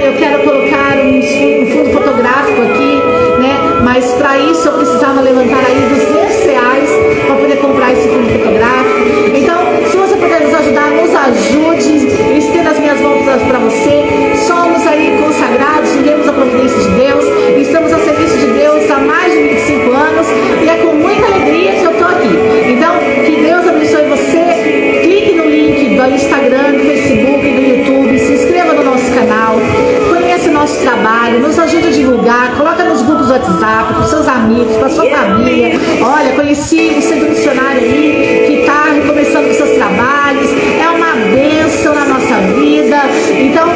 Eu quero colocar um fundo fotográfico aqui, né? Mas para isso eu precisava levantar aí R$200 para poder comprar esse fundo fotográfico. Então, se você puder nos ajudar, nos ajude. Eu estendo as minhas mãos para você. Somos aí consagrados, vivemos a providência de Deus, estamos a serviço de Deus há mais de 25 anos e é com muita alegria que eu estou aqui. Então, que Deus abençoe você. Clique no link do Instagram, do Facebook, do YouTube, se inscreva no nosso canal, conheça o nosso trabalho, nos ajude a divulgar, coloca nos grupos do WhatsApp, com seus amigos, com a sua família. Olha, conheci um centro missionário aí que está recomeçando com seus trabalhos, é uma bênção na nossa vida. Então,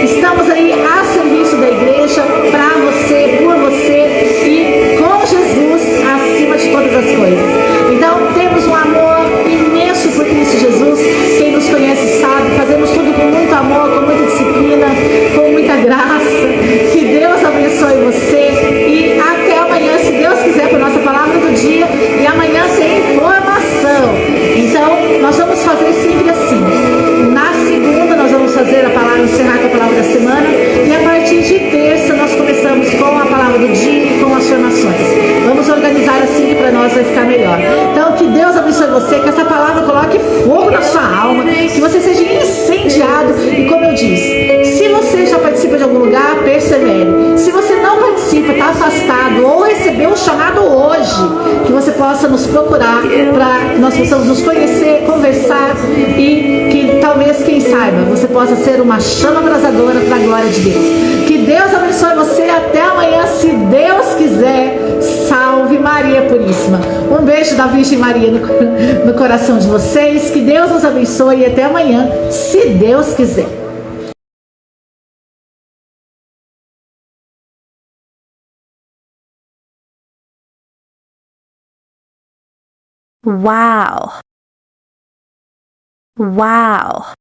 estamos aí a serviço da igreja, para você, por você e com Jesus acima de todas as coisas. Então, temos um amor imenso por Cristo Jesus. Quem nos conhece sabe, fazemos tudo com muito amor, com muita disciplina, com muita graça. Que Deus abençoe você e até amanhã, se Deus quiser, para a nossa palavra do dia. E amanhã tem informação. Então, nós vamos fazer sempre assim. Na segunda nós vamos fazer a palavra, encerrar com a palavra da semana, e a partir de terça nós começamos com a palavra do dia e com as formações. Vamos organizar assim que para nós vai ficar melhor. Então, que Deus abençoe você, que essa palavra coloque fogo na sua alma, que você seja incendiado. E como eu disse, se você já participa de algum lugar, persevere. Se você não participa, está afastado ou recebeu o chamado hoje, que você possa nos procurar para que nós possamos nos conhecer, conversar e que talvez, quem saiba, você possa ser uma chama abrasadora para a glória de Deus. Que Deus abençoe você. Até amanhã, se Deus quiser. Salve Maria Puríssima. Um beijo da Virgem Maria no coração de vocês. Que Deus nos abençoe e até amanhã, se Deus quiser. Wow. Wow.